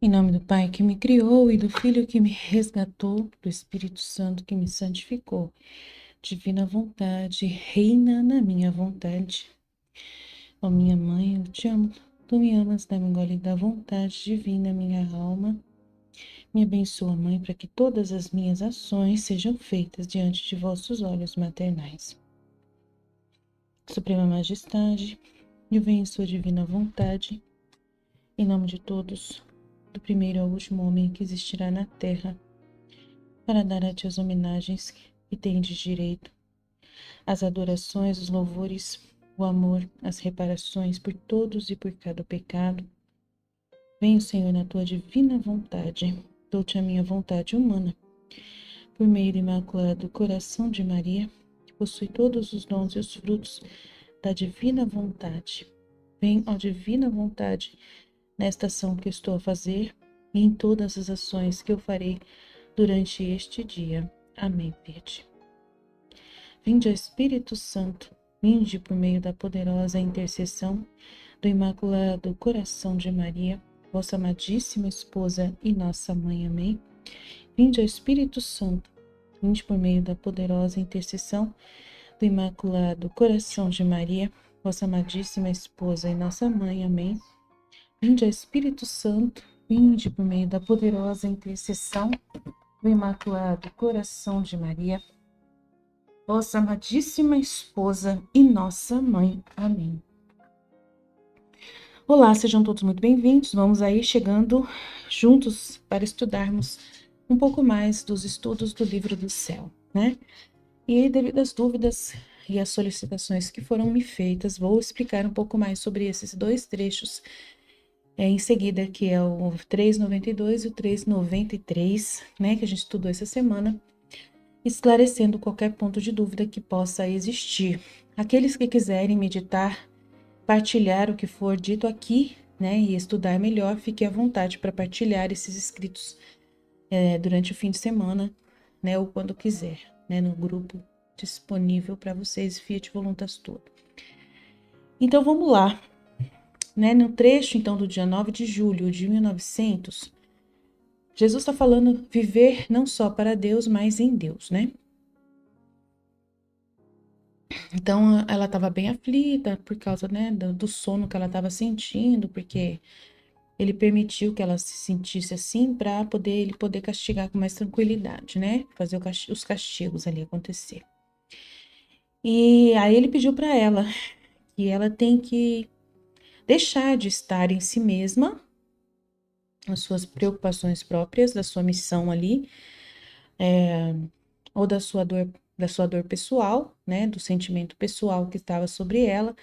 Em nome do Pai que me criou e do Filho que me resgatou, do Espírito Santo que me santificou. Divina vontade, reina na minha vontade. Ó minha mãe, eu te amo. Tu me amas, dá-me um gole da vontade divina, minha alma. Me abençoa, Mãe, para que todas as minhas ações sejam feitas diante de vossos olhos maternais. Suprema Majestade, eu venho em sua divina vontade, em nome de todos, do primeiro ao último homem que existirá na terra, para dar a ti as homenagens que tendes direito, as adorações, os louvores, o amor, as reparações por todos e por cada pecado. Venho, Senhor, na tua divina vontade, dou-te a minha vontade humana, por meio do imaculado coração de Maria, que possui todos os dons e os frutos da divina vontade. Vem, ó divina vontade, nesta ação que eu estou a fazer e em todas as ações que eu farei durante este dia. Amém, Vede. Vinde, ó Espírito Santo, vinde por meio da poderosa intercessão do Imaculado Coração de Maria, vossa amadíssima esposa e nossa mãe. Amém. Vinde, ó Espírito Santo, vinde por meio da poderosa intercessão do Imaculado Coração de Maria, vossa amadíssima esposa e nossa mãe. Amém. Vinde, ó Espírito Santo, vinde por meio da poderosa intercessão do Imaculado Coração de Maria, vossa amadíssima esposa e nossa mãe. Amém. Olá, sejam todos muito bem-vindos. Vamos aí chegando juntos para estudarmos um pouco mais dos estudos do Livro do Céu, né? E devido às dúvidas e às solicitações que foram me feitas, vou explicar um pouco mais sobre esses dois trechos em seguida, que é o 3,92 e o 3,93, né, que a gente estudou essa semana, esclarecendo qualquer ponto de dúvida que possa existir. Aqueles que quiserem meditar, partilhar o que for dito aqui, né, e estudar melhor, fique à vontade para partilhar esses escritos durante o fim de semana, né, ou quando quiser, né, no grupo disponível para vocês, Fiat Voluntas Tudo. Então vamos lá, né, no trecho então do dia 9 de julho de 1900, Jesus está falando viver não só para Deus, mas em Deus, né? Então ela estava bem aflita por causa, né, do sono que ela estava sentindo, porque ele permitiu que ela se sentisse assim para ele poder castigar com mais tranquilidade, né? Fazer os castigos ali acontecer. E aí ele pediu para ela que ela tem que deixar de estar em si mesma, as suas preocupações próprias, da sua missão ali, ou da sua dor pessoal, né? Do sentimento pessoal que estava sobre ela.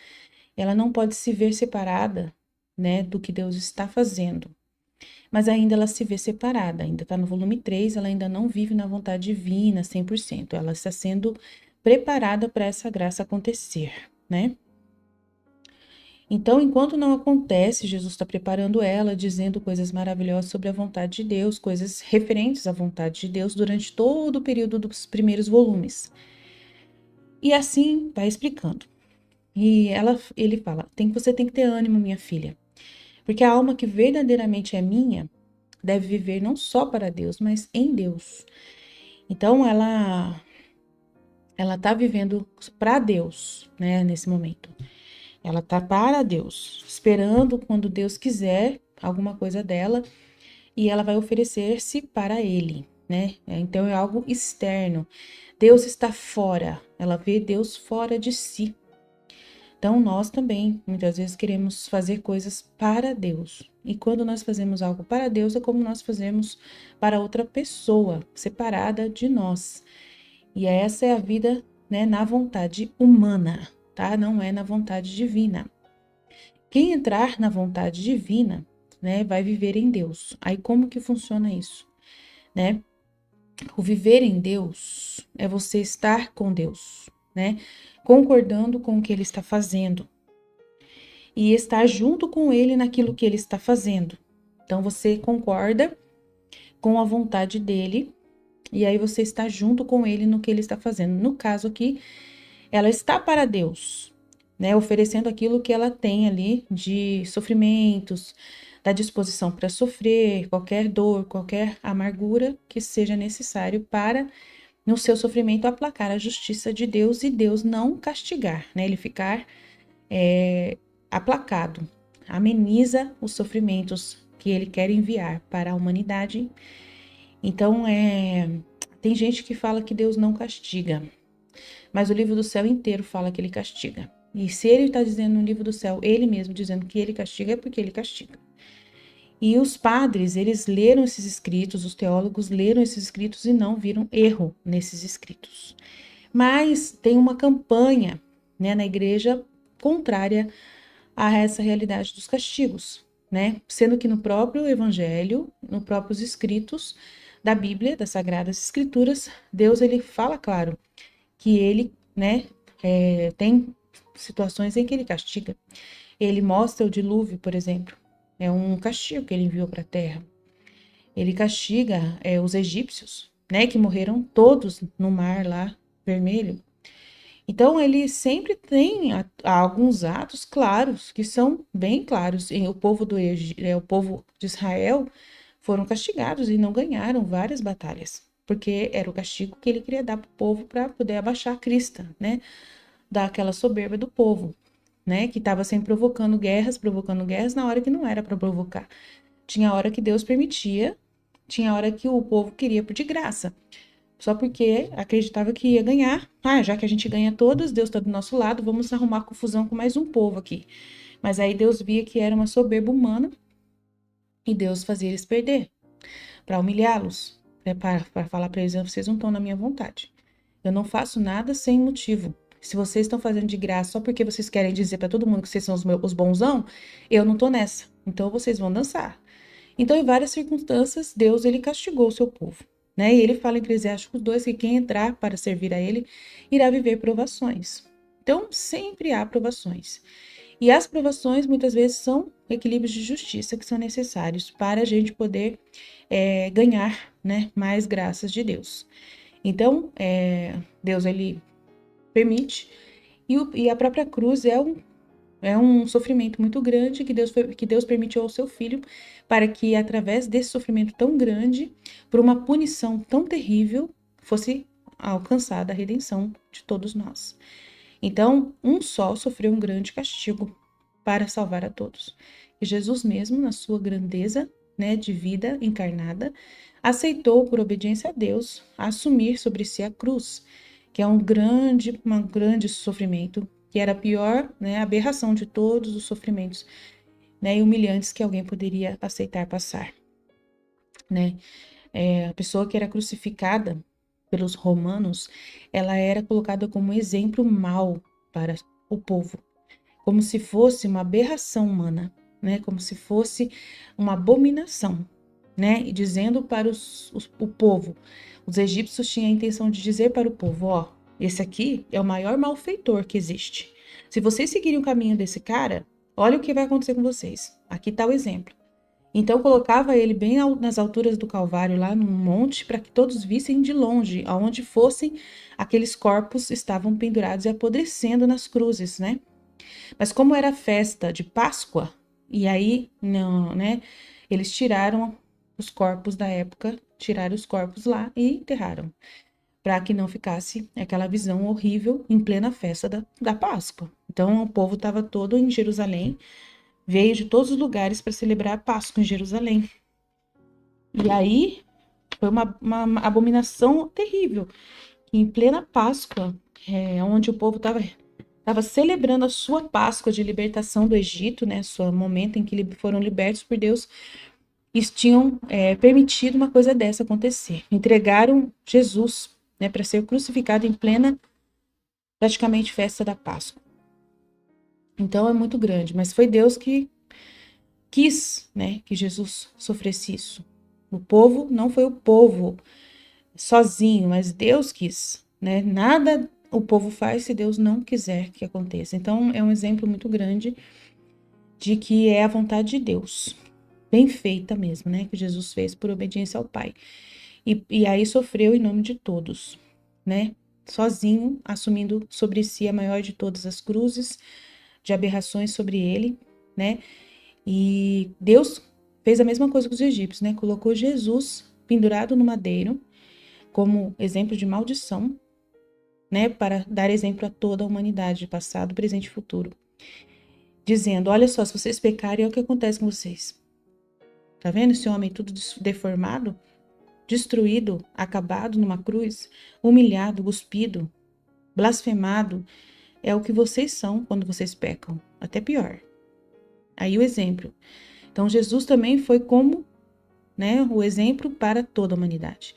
Ela não pode se ver separada, né? Do que Deus está fazendo. Mas ainda ela se vê separada, ainda está no volume 3, ela ainda não vive na vontade divina 100%, ela está sendo preparada para essa graça acontecer, né? Então, enquanto não acontece, Jesus está preparando ela, dizendo coisas maravilhosas sobre a vontade de Deus, coisas referentes à vontade de Deus durante todo o período dos primeiros volumes. E assim vai explicando. E ele fala, você tem que ter ânimo, minha filha, porque a alma que verdadeiramente é minha deve viver não só para Deus, mas em Deus. Então, ela tá vivendo para Deus, né, nesse momento. Ela tá para Deus, esperando quando Deus quiser alguma coisa dela e ela vai oferecer-se para Ele, né? Então, é algo externo. Deus está fora, ela vê Deus fora de si. Então, nós também, muitas vezes, queremos fazer coisas para Deus. E quando nós fazemos algo para Deus, é como nós fazemos para outra pessoa, separada de nós. E essa é a vida, né, na vontade humana, tá? Não é na vontade divina. Quem entrar na vontade divina, né, vai viver em Deus. Aí, como que funciona isso, né? O viver em Deus é você estar com Deus, né? Concordando com o que Ele está fazendo e estar junto com Ele naquilo que Ele está fazendo. Então, você concorda com a vontade dEle e aí você está junto com Ele no que Ele está fazendo. No caso aqui, ela está para Deus, né, oferecendo aquilo que ela tem ali de sofrimentos, da disposição para sofrer, qualquer dor, qualquer amargura que seja necessário para, no seu sofrimento, aplacar a justiça de Deus e Deus não castigar, né, ele ficar aplacado, ameniza os sofrimentos que ele quer enviar para a humanidade. Então, tem gente que fala que Deus não castiga, mas o livro do céu inteiro fala que ele castiga. E se ele está dizendo no livro do céu, ele mesmo dizendo que ele castiga, é porque ele castiga. E os padres, eles leram esses escritos, os teólogos leram esses escritos e não viram erro nesses escritos. Mas tem uma campanha, né, na igreja contrária a essa realidade dos castigos, né? Sendo que no próprio evangelho, nos próprios escritos da Bíblia, das Sagradas Escrituras, Deus, ele fala, claro, que ele, né, tem situações em que ele castiga. Ele mostra o dilúvio, por exemplo, é um castigo que ele enviou para a terra. Ele castiga os egípcios, né, que morreram todos no mar lá vermelho. Então, ele sempre tem alguns atos claros, que são bem claros. E o povo o povo de Israel foram castigados e não ganharam várias batalhas, porque era o castigo que ele queria dar para o povo para poder abaixar a crista, né, daquela soberba do povo, né, que estava sempre provocando guerras na hora que não era para provocar. Tinha hora que Deus permitia, tinha hora que o povo queria por de graça, só porque acreditava que ia ganhar. Ah, já que a gente ganha todas, Deus está do nosso lado, vamos arrumar confusão com mais um povo aqui. Mas aí Deus via que era uma soberba humana e Deus fazia eles perder, para humilhá-los, né, para falar para eles: vocês não estão na minha vontade. Eu não faço nada sem motivo. Se vocês estão fazendo de graça só porque vocês querem dizer para todo mundo que vocês são os bonzão, eu não tô nessa. Então vocês vão dançar. Então, em várias circunstâncias, Deus, ele castigou o seu povo, né? E ele fala em Eclesiásticos 2 que quem entrar para servir a ele irá viver provações. Então, sempre há provações. E as provações, muitas vezes, são equilíbrios de justiça que são necessários para a gente poder ganhar, né, mais graças de Deus. Então, Deus, ele permite, e a própria cruz é um sofrimento muito grande que Deus permitiu ao seu filho, para que, através desse sofrimento tão grande, por uma punição tão terrível, fosse alcançada a redenção de todos nós. Então, um só sofreu um grande castigo para salvar a todos. E Jesus mesmo, na sua grandeza, né, de vida encarnada, aceitou, por obediência a Deus, assumir sobre si a cruz, que é um grande sofrimento, que era a pior, né, aberração de todos os sofrimentos, né, e humilhantes que alguém poderia aceitar passar, né? A pessoa que era crucificada pelos romanos, ela era colocada como exemplo mau para o povo, como se fosse uma aberração humana, né? Como se fosse uma abominação, né? E dizendo para o povo, os egípcios tinham a intenção de dizer para o povo: ó, esse aqui é o maior malfeitor que existe. Se vocês seguirem o caminho desse cara, olha o que vai acontecer com vocês. Aqui está o exemplo. Então colocava ele bem nas alturas do Calvário, lá num monte, para que todos vissem de longe, aonde fossem, aqueles corpos estavam pendurados e apodrecendo nas cruzes, né? Mas como era festa de Páscoa, e aí, não, né? Eles tiraram os corpos da época, tiraram os corpos lá e enterraram, para que não ficasse aquela visão horrível em plena festa da Páscoa. Então o povo estava todo em Jerusalém, veio de todos os lugares para celebrar a Páscoa em Jerusalém. E aí foi uma abominação terrível. Em plena Páscoa, onde o povo estava celebrando a sua Páscoa de libertação do Egito, né? Seu momento em que foram libertos por Deus, eles tinham permitido uma coisa dessa acontecer. Entregaram Jesus, né, para ser crucificado em plena, praticamente, festa da Páscoa. Então é muito grande, mas foi Deus que quis, né, que Jesus sofresse isso. O povo, não foi o povo sozinho, mas Deus quis, né? Nada o povo faz se Deus não quiser que aconteça. Então é um exemplo muito grande de que é a vontade de Deus, bem feita mesmo, né? Que Jesus fez por obediência ao Pai. E aí sofreu em nome de todos, né? Sozinho, assumindo sobre si a maior de todas as cruzes, de aberrações sobre ele, né? E Deus fez a mesma coisa com os egípcios, né? Colocou Jesus pendurado no madeiro como exemplo de maldição, né? Para dar exemplo a toda a humanidade, passado, presente e futuro. Dizendo, olha só, se vocês pecarem, é o que acontece com vocês. Tá vendo esse homem tudo deformado, destruído, acabado numa cruz, humilhado, cuspido, blasfemado? É o que vocês são quando vocês pecam, até pior. Aí o exemplo. Então Jesus também foi como, né, o exemplo para toda a humanidade,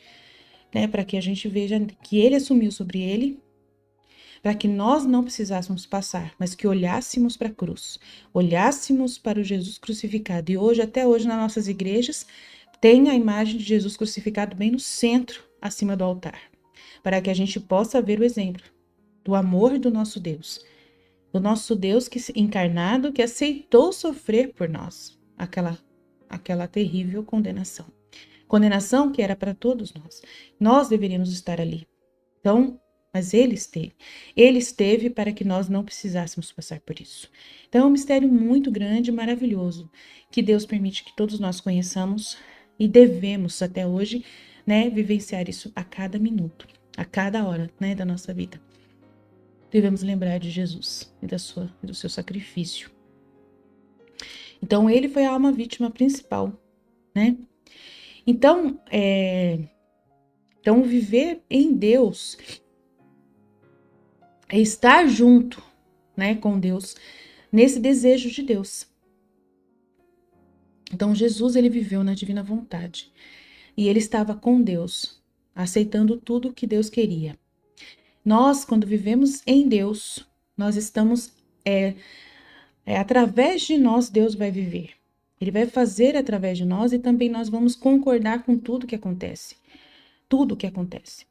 né, para que a gente veja que ele assumiu sobre ele, para que nós não precisássemos passar, mas que olhássemos para a cruz, olhássemos para o Jesus crucificado. E hoje, até hoje, nas nossas igrejas, tem a imagem de Jesus crucificado bem no centro, acima do altar, para que a gente possa ver o exemplo do amor do nosso Deus que encarnado, que aceitou sofrer por nós aquela terrível condenação. Condenação que era para todos nós. Nós deveríamos estar ali. Então, mas ele esteve. Ele esteve para que nós não precisássemos passar por isso. Então, é um mistério muito grande e maravilhoso que Deus permite que todos nós conheçamos e devemos até hoje, né, vivenciar isso a cada minuto, a cada hora, né, da nossa vida. Devemos lembrar de Jesus e do seu sacrifício. Então, ele foi a alma vítima principal, né? Então, viver em Deus é estar junto, né, com Deus, nesse desejo de Deus. Então, Jesus, ele viveu na divina vontade. E ele estava com Deus, aceitando tudo que Deus queria. Nós, quando vivemos em Deus, nós estamos, através de nós, Deus vai viver. Ele vai fazer através de nós e também nós vamos concordar com tudo que acontece. Tudo que acontece.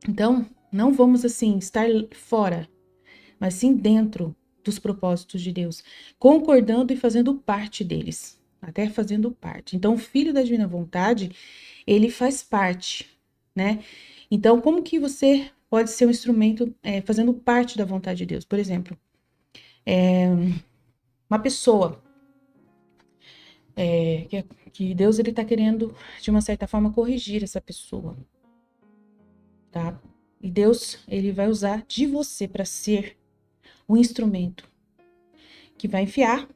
Então, não vamos, assim, estar fora, mas sim dentro dos propósitos de Deus, concordando e fazendo parte deles, até fazendo parte. Então, o Filho da Divina Vontade, ele faz parte, né? Então, como que você pode ser um instrumento fazendo parte da vontade de Deus? Por exemplo, uma pessoa que Deus ele está querendo, de uma certa forma, corrigir essa pessoa, tá? E Deus, ele vai usar de você para ser um instrumento que vai enfiar,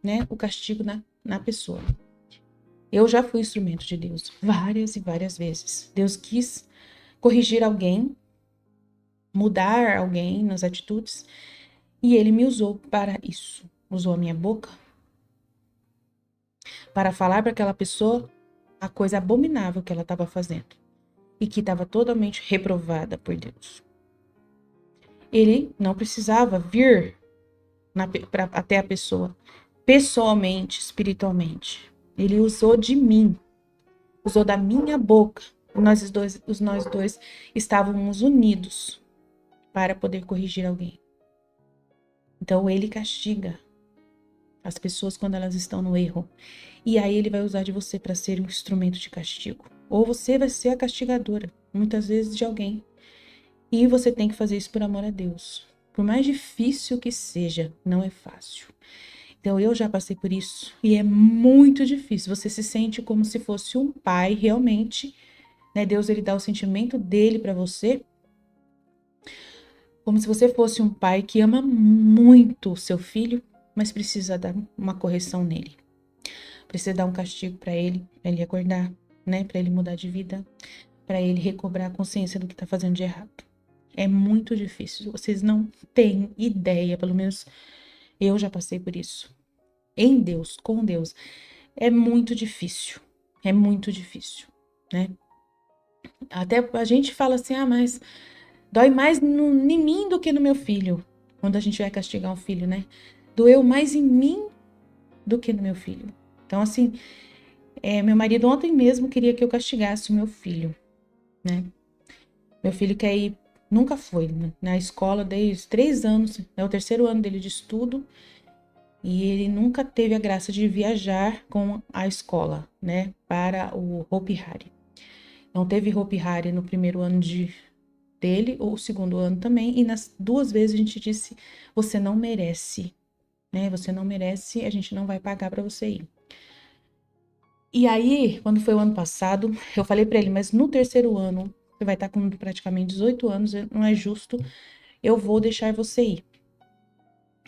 né, o castigo na pessoa. Eu já fui instrumento de Deus várias e várias vezes. Deus quis corrigir alguém, mudar alguém nas atitudes, e ele me usou para isso. Usou a minha boca para falar para aquela pessoa a coisa abominável que ela estava fazendo e que estava totalmente reprovada por Deus. Ele não precisava vir até a pessoa pessoalmente, espiritualmente. Ele usou de mim, usou da minha boca. Nós dois estávamos unidos para poder corrigir alguém. Então ele castiga as pessoas quando elas estão no erro. E aí ele vai usar de você para ser um instrumento de castigo. Ou você vai ser a castigadora, muitas vezes, de alguém. E você tem que fazer isso por amor a Deus. Por mais difícil que seja, não é fácil. Então, eu já passei por isso. E é muito difícil. Você se sente como se fosse um pai, realmente. Né? Deus, ele dá o sentimento dele para você. Como se você fosse um pai que ama muito o seu filho, mas precisa dar uma correção nele. Precisa dar um castigo para ele acordar, né? Para ele mudar de vida, para ele recobrar a consciência do que está fazendo de errado. É muito difícil. Vocês não têm ideia, pelo menos eu já passei por isso. Em Deus, com Deus, é muito difícil. É muito difícil, né? Até a gente fala assim, mas dói mais em mim do que no meu filho. Quando a gente vai castigar um filho, né? Doeu mais em mim do que no meu filho. Então, assim, meu marido ontem mesmo queria que eu castigasse o meu filho, né? Meu filho quer ir, nunca foi na escola desde 3 anos, é o 3º ano dele de estudo, e ele nunca teve a graça de viajar com a escola, né? Para o Hopi Hari. Não teve Hopi Hari no primeiro ano dele, o segundo ano também, e nas 2 vezes a gente disse, você não merece, né? Você não merece, a gente não vai pagar para você ir. E aí, quando foi o ano passado, eu falei para ele, mas no terceiro ano, você vai estar com praticamente 18 anos, não é justo, eu vou deixar você ir.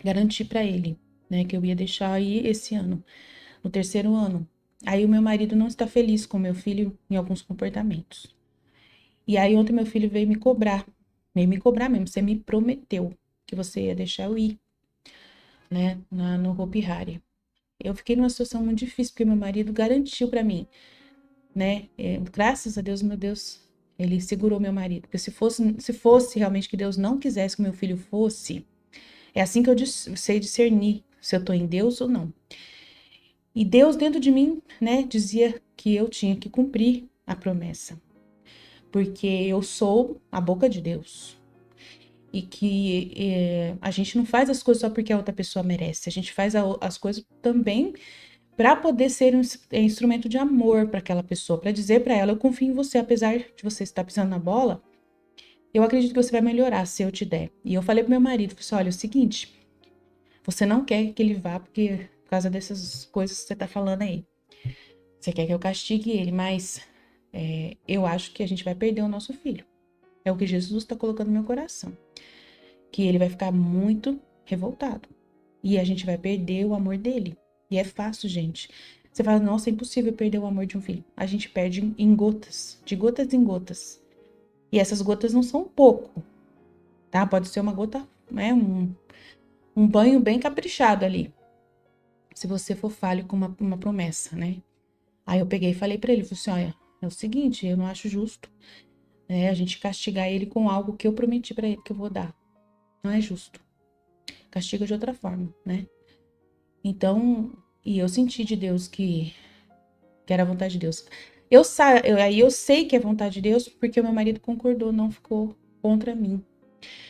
Garanti para ele, né, que eu ia deixar ir esse ano, no terceiro ano. Aí o meu marido não está feliz com meu filho em alguns comportamentos. E aí ontem meu filho veio me cobrar mesmo, você me prometeu que você ia deixar eu ir, né, no Hopi Hari. Eu fiquei numa situação muito difícil, porque meu marido garantiu para mim, né, graças a Deus, meu Deus, ele segurou meu marido, porque se fosse realmente que Deus não quisesse que meu filho fosse, é assim que eu sei discernir se eu tô em Deus ou não. E Deus dentro de mim, né, dizia que eu tinha que cumprir a promessa, porque eu sou a boca de Deus. E que a gente não faz as coisas só porque a outra pessoa merece, a gente faz as coisas também para poder ser um instrumento de amor para aquela pessoa, para dizer para ela, eu confio em você, apesar de você estar pisando na bola, eu acredito que você vai melhorar se eu te der. E eu falei pro meu marido, falei assim, olha, é o seguinte, você não quer que ele vá por causa dessas coisas que você tá falando aí. Você quer que eu castigue ele, mas eu acho que a gente vai perder o nosso filho. É o que Jesus está colocando no meu coração. Que ele vai ficar muito revoltado. E a gente vai perder o amor dele. E é fácil, gente. Você fala, nossa, é impossível perder o amor de um filho. A gente perde em gotas, de gotas em gotas. E essas gotas não são pouco, tá? Pode ser uma gota, né? Um banho bem caprichado ali. Se você for falho com uma promessa, né? Aí eu peguei e falei pra ele, falei assim, olha, é o seguinte, eu não acho justo, né, a gente castigar ele com algo que eu prometi pra ele que eu vou dar. Não é justo. Castiga de outra forma, né? Então, e eu senti de Deus que era a vontade de Deus. Aí eu sei que é vontade de Deus porque o meu marido concordou, não ficou contra mim.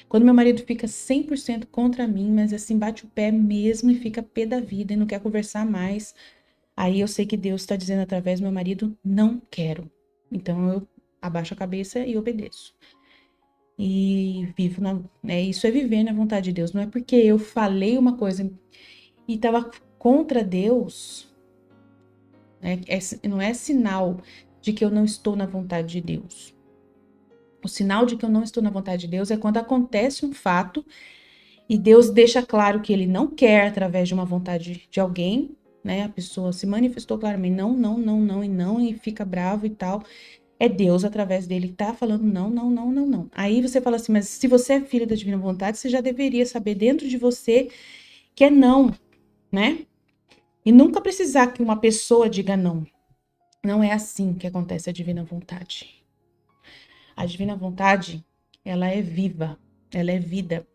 Quando meu marido fica 100% contra mim, mas assim, bate o pé mesmo e fica pé da vida e não quer conversar mais, aí eu sei que Deus está dizendo através do meu marido, não quero. Então eu abaixo a cabeça e obedeço. E vivo isso é viver na vontade de Deus. Não é porque eu falei uma coisa e estava contra Deus, né? Não é sinal de que eu não estou na vontade de Deus. O sinal de que eu não estou na vontade de Deus é quando acontece um fato e Deus deixa claro que ele não quer através de uma vontade de alguém, né? A pessoa se manifestou claramente, não, não, não, não e não, e fica bravo e tal. É Deus através dele que tá falando não, não, não, não, não. Aí você fala assim, mas se você é filho da divina vontade, você já deveria saber dentro de você que é não, né? E nunca precisar que uma pessoa diga não. Não é assim que acontece a divina vontade. A divina vontade, ela é viva, ela é vida.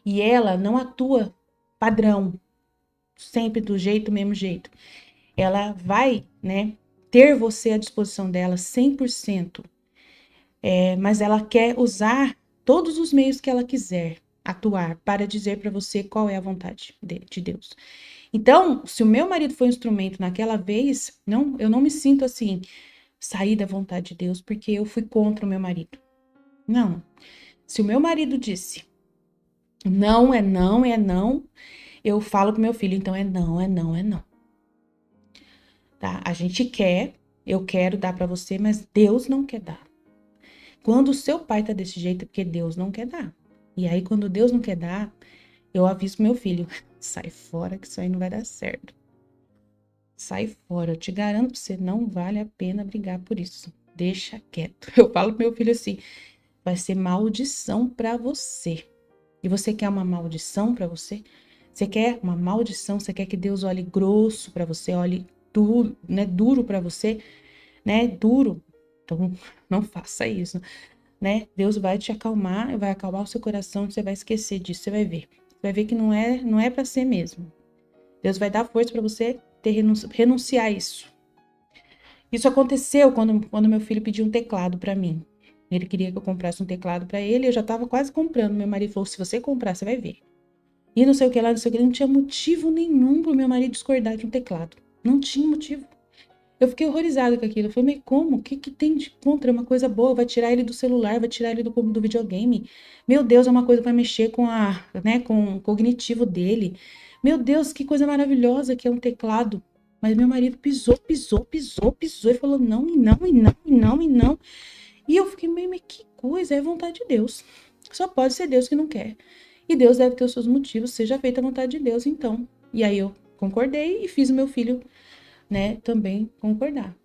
E ela não atua padrão, sempre do mesmo jeito. Ela vai, né, ter você à disposição dela 100%. Mas ela quer usar todos os meios que ela quiser atuar para dizer para você qual é a vontade de Deus. Então, se o meu marido foi um instrumento naquela vez, não, eu não me sinto assim, sair da vontade de Deus porque eu fui contra o meu marido. Não. Se o meu marido disse não é não, é não, eu falo pro meu filho, então é não, é não, é não. Tá? A gente quer, eu quero dar para você, mas Deus não quer dar. Quando o seu pai tá desse jeito, é porque Deus não quer dar. E aí, quando Deus não quer dar, eu aviso meu filho, sai fora que isso aí não vai dar certo. Sai fora, eu te garanto pra você, não vale a pena brigar por isso. Deixa quieto. Eu falo pro meu filho assim, vai ser maldição pra você. E você quer uma maldição pra você? Você quer uma maldição? Você quer que Deus olhe grosso pra você, olhe duro, né, duro pra você, né, duro? Então, não faça isso, né? Deus vai te acalmar, vai acalmar o seu coração, você vai esquecer disso, você vai ver. Você vai ver que não é para ser mesmo. Deus vai dar força para você renunciar a isso. Isso aconteceu quando meu filho pediu um teclado para mim. Ele queria que eu comprasse um teclado para ele, eu já estava quase comprando. Meu marido falou: se você comprar, você vai ver. E não sei o que lá, não sei o que, não tinha motivo nenhum para o meu marido discordar de um teclado. Não tinha motivo. Eu fiquei horrorizada com aquilo. Eu falei, mas como? O que que tem de contra? É uma coisa boa, vai tirar ele do celular, vai tirar ele do videogame. Meu Deus, é uma coisa que vai mexer com com o cognitivo dele. Meu Deus, que coisa maravilhosa que é um teclado. Mas meu marido pisou e falou não, e não, e não, e não, e não. E eu fiquei, mas que coisa, é vontade de Deus. Só pode ser Deus que não quer. E Deus deve ter os seus motivos, seja feita a vontade de Deus, então. E aí eu concordei e fiz o meu filho, né, também concordar.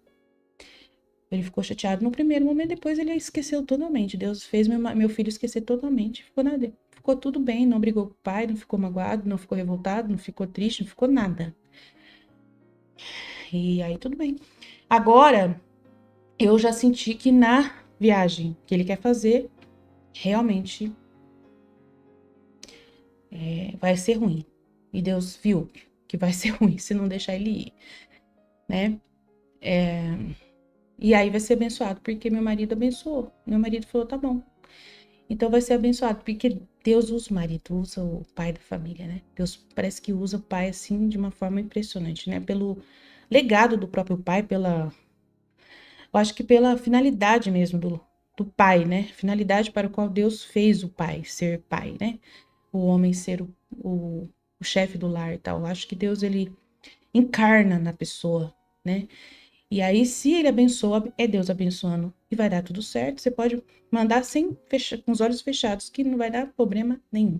Ele ficou chateado no primeiro momento, depois ele esqueceu totalmente. Deus fez meu filho esquecer totalmente. Ficou tudo bem, não brigou com o pai, não ficou magoado, não ficou revoltado, não ficou triste, não ficou nada. E aí tudo bem. Agora, eu já senti que na viagem que ele quer fazer, realmente vai ser ruim. E Deus viu que vai ser ruim se não deixar ele ir, né? E aí vai ser abençoado, porque meu marido abençoou. Meu marido falou, tá bom. Então vai ser abençoado, porque Deus usa o marido, usa o pai da família, né? Deus parece que usa o pai assim de uma forma impressionante, né? Pelo legado do próprio pai, eu acho que pela finalidade mesmo do pai, né? Finalidade para o qual Deus fez o pai, ser pai, né? O homem ser o chefe do lar e tal. Eu acho que Deus, ele encarna na pessoa, né? E aí, se ele abençoa, é Deus abençoando e vai dar tudo certo. Você pode mandar com os olhos fechados, que não vai dar problema nenhum.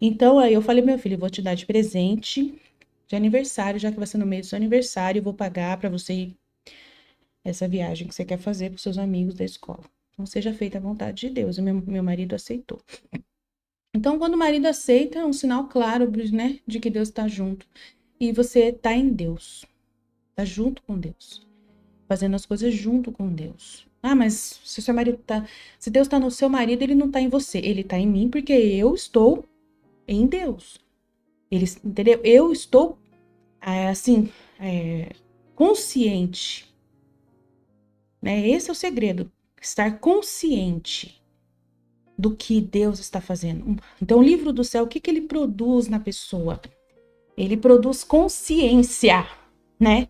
Então, aí eu falei, meu filho, eu vou te dar de presente de aniversário, já que vai ser no meio do seu aniversário, eu vou pagar para você ir essa viagem que você quer fazer para os seus amigos da escola. Então, seja feita a vontade de Deus. E meu marido aceitou. Então, quando o marido aceita, é um sinal claro, né, de que Deus está junto. E você está em Deus, está junto com Deus, fazendo as coisas junto com Deus. Ah, mas se seu marido tá, se Deus está no seu marido, ele não está em você, ele está em mim porque eu estou em Deus. Ele, entendeu? Eu estou assim, consciente, né? Esse é o segredo, estar consciente do que Deus está fazendo. Então, o livro do céu, o que ele produz na pessoa? Ele produz consciência, né?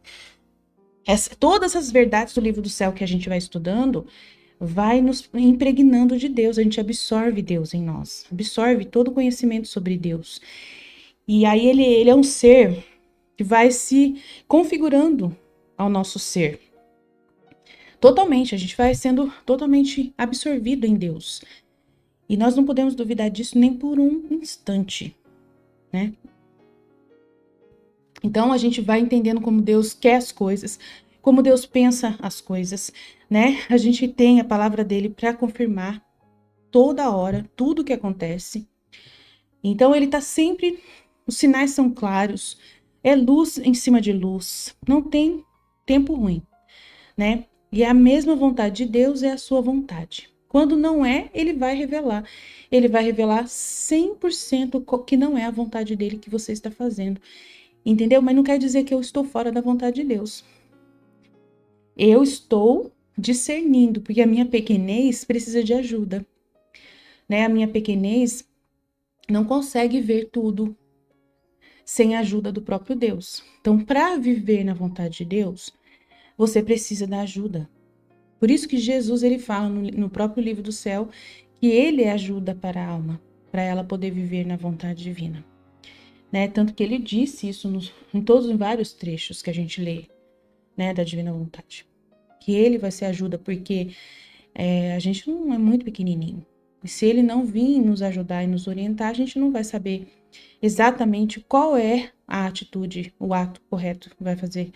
Todas as verdades do livro do céu que a gente vai estudando vai nos impregnando de Deus, a gente absorve Deus em nós, absorve todo o conhecimento sobre Deus. E aí ele é um ser que vai se configurando ao nosso ser. Totalmente, a gente vai sendo totalmente absorvido em Deus. E nós não podemos duvidar disso nem por um instante, né? Então a gente vai entendendo como Deus quer as coisas, como Deus pensa as coisas, né? A gente tem a palavra dele para confirmar toda hora tudo o que acontece. Então ele está sempre, os sinais são claros, é luz em cima de luz, não tem tempo ruim, né? E a mesma vontade de Deus é a sua vontade. Quando não é, ele vai revelar. Ele vai revelar 100% que não é a vontade dele que você está fazendo. Entendeu? Mas não quer dizer que eu estou fora da vontade de Deus. Eu estou discernindo, porque a minha pequenez precisa de ajuda, né? A minha pequenez não consegue ver tudo sem a ajuda do próprio Deus. Então, para viver na vontade de Deus, você precisa da ajuda. Por isso que Jesus ele fala no próprio livro do céu que ele é ajuda para a alma, para ela poder viver na vontade divina. Né? Tanto que ele disse isso em vários trechos que a gente lê, né, da divina vontade. Que ele vai ser ajuda, porque a gente não é muito pequenininho. E se ele não vir nos ajudar e nos orientar, a gente não vai saber exatamente qual é a atitude, o ato correto que vai fazer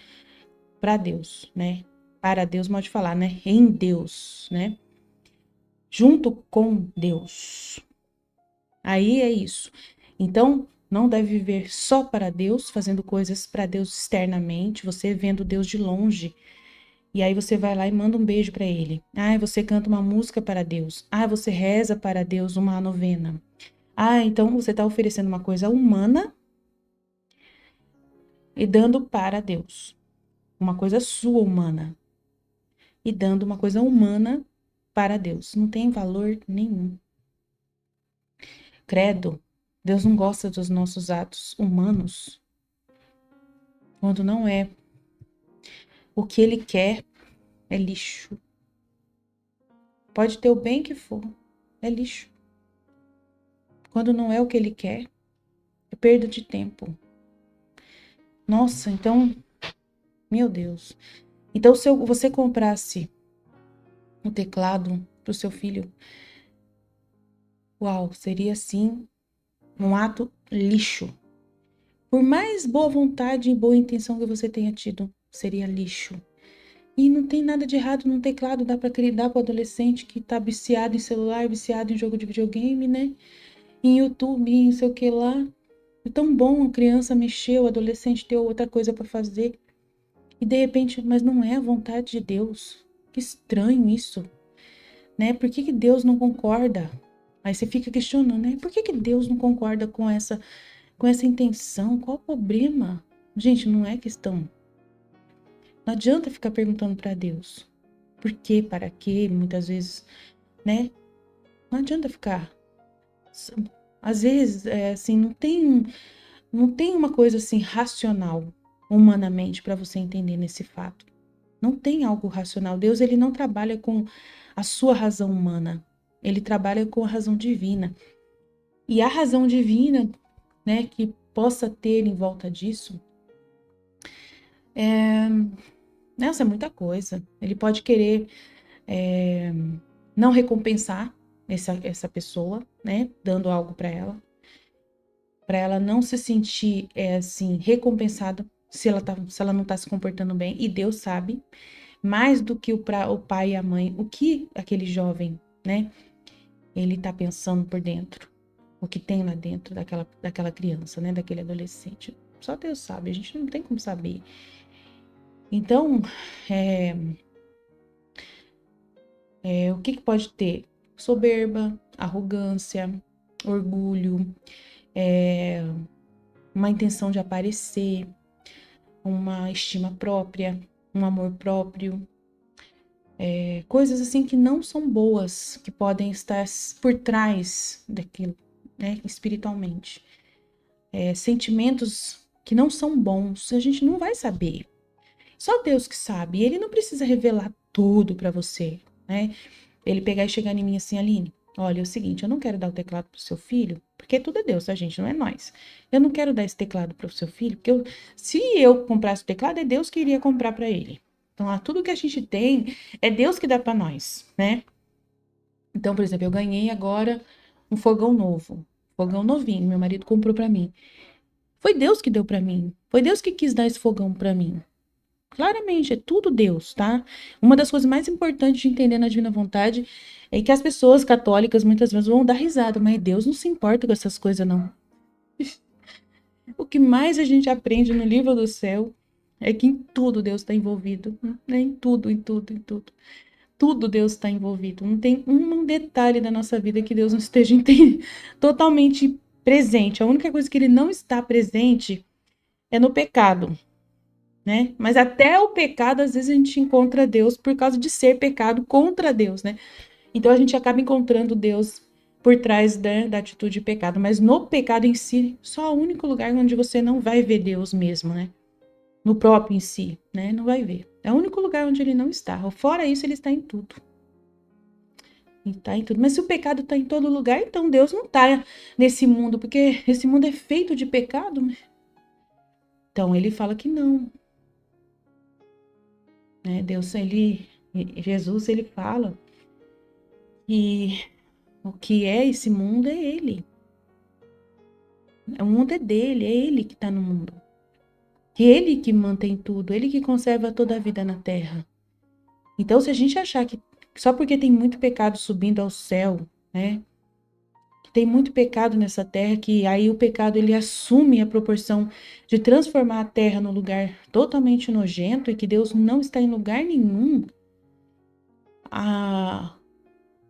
para Deus, né? Para Deus, pode falar, né? Em Deus, né? Junto com Deus. Aí é isso. Então, não deve viver só para Deus, fazendo coisas para Deus externamente, você vendo Deus de longe. E aí você vai lá e manda um beijo para ele. Ah, você canta uma música para Deus. Ah, você reza para Deus uma novena. Ah, então você está oferecendo uma coisa humana e dando para Deus. Uma coisa sua humana. E dando uma coisa humana para Deus. Não tem valor nenhum. Credo, Deus não gosta dos nossos atos humanos quando não é o que ele quer é lixo. Pode ter o bem que for, é lixo. Quando não é o que ele quer, é perda de tempo. Nossa, então, meu Deus. Então, se você comprasse um teclado para o seu filho, uau, seria assim um ato lixo. Por mais boa vontade e boa intenção que você tenha tido, seria lixo. E não tem nada de errado num teclado, dá para dar para o adolescente que tá viciado em celular, viciado em jogo de videogame, né? Em YouTube, em sei o que lá. É tão bom a criança mexer, o adolescente ter outra coisa para fazer. E de repente, mas não é a vontade de Deus. Que estranho isso, né? Por que Deus não concorda? Aí você fica questionando, né? Por que Deus não concorda com essa intenção? Qual o problema? Gente, não é questão. Não adianta ficar perguntando para Deus. Por quê? Para quê? Muitas vezes, né? Não adianta ficar. Às vezes, assim, não tem uma coisa assim racional, humanamente, para você entender nesse fato. Não tem algo racional. Deus, ele não trabalha com a sua razão humana. Ele trabalha com a razão divina. E a razão divina, né, que possa ter em volta disso, nossa, é muita coisa. Ele pode querer não recompensar essa pessoa, né, dando algo para ela não se sentir assim recompensada se ela não está se comportando bem. E Deus sabe mais do que o pai e a mãe, o que aquele jovem, né, ele está pensando por dentro, o que tem lá dentro daquela criança, né, daquele adolescente. Só Deus sabe, a gente não tem como saber. Então, o que pode ter? Soberba, arrogância, orgulho, uma intenção de aparecer, uma estima própria, um amor próprio, coisas assim que não são boas, que podem estar por trás daquilo, né, espiritualmente. Sentimentos que não são bons, a gente não vai saber. Só Deus que sabe. E ele não precisa revelar tudo para você, né? Ele pegar e chegar em mim assim, Aline, olha, é o seguinte, eu não quero dar o teclado pro seu filho, porque tudo é Deus, a gente, não é nós. Eu não quero dar esse teclado pro seu filho, porque se eu comprasse o teclado, é Deus que iria comprar para ele. Então, tudo que a gente tem, é Deus que dá para nós, né? Então, por exemplo, eu ganhei agora um fogão novo, fogão novinho, meu marido comprou para mim. Foi Deus que deu para mim. Foi Deus que quis dar esse fogão para mim. Claramente, é tudo Deus, tá? Uma das coisas mais importantes de entender na Divina Vontade é que as pessoas católicas muitas vezes vão dar risada, mas Deus não se importa com essas coisas, não. O que mais a gente aprende no livro do céu é que em tudo Deus está envolvido. Né? Em tudo, em tudo, em tudo. Tudo Deus está envolvido. Não tem um detalhe da nossa vida que Deus não esteja totalmente presente. A única coisa que ele não está presente é no pecado. Né? Mas até o pecado, às vezes a gente encontra Deus por causa de ser pecado contra Deus, né? Então a gente acaba encontrando Deus por trás da atitude de pecado, mas no pecado em si, só o único lugar onde você não vai ver Deus mesmo, né? No próprio em si, né? Não vai ver. É o único lugar onde ele não está. Fora isso, ele está em tudo. Ele está em tudo. Mas se o pecado está em todo lugar, então Deus não está nesse mundo, porque esse mundo é feito de pecado. Então ele fala que não. Né? Jesus, ele fala que o que é esse mundo é ele. O mundo é dele, é ele que está no mundo. É ele que mantém tudo, ele que conserva toda a vida na terra. Então, se a gente achar que só porque tem muito pecado subindo ao céu, né? Que tem muito pecado nessa terra, que aí o pecado ele assume a proporção de transformar a terra num lugar totalmente nojento e que Deus não está em lugar nenhum.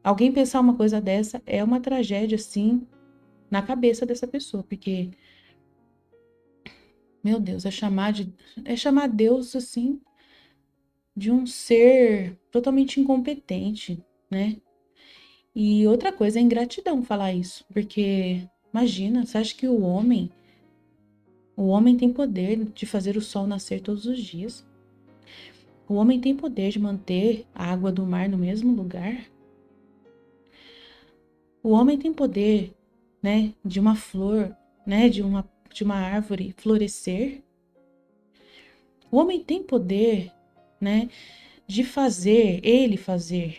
Alguém pensar uma coisa dessa é uma tragédia, sim, na cabeça dessa pessoa, porque, meu Deus, é chamar Deus, assim, de um ser totalmente incompetente, né? E outra coisa é ingratidão falar isso, porque, imagina, você acha que o homem tem poder de fazer o sol nascer todos os dias? O homem tem poder de manter a água do mar no mesmo lugar? O homem tem poder, né, de uma flor, né, de uma árvore florescer? O homem tem poder, né, de ele fazer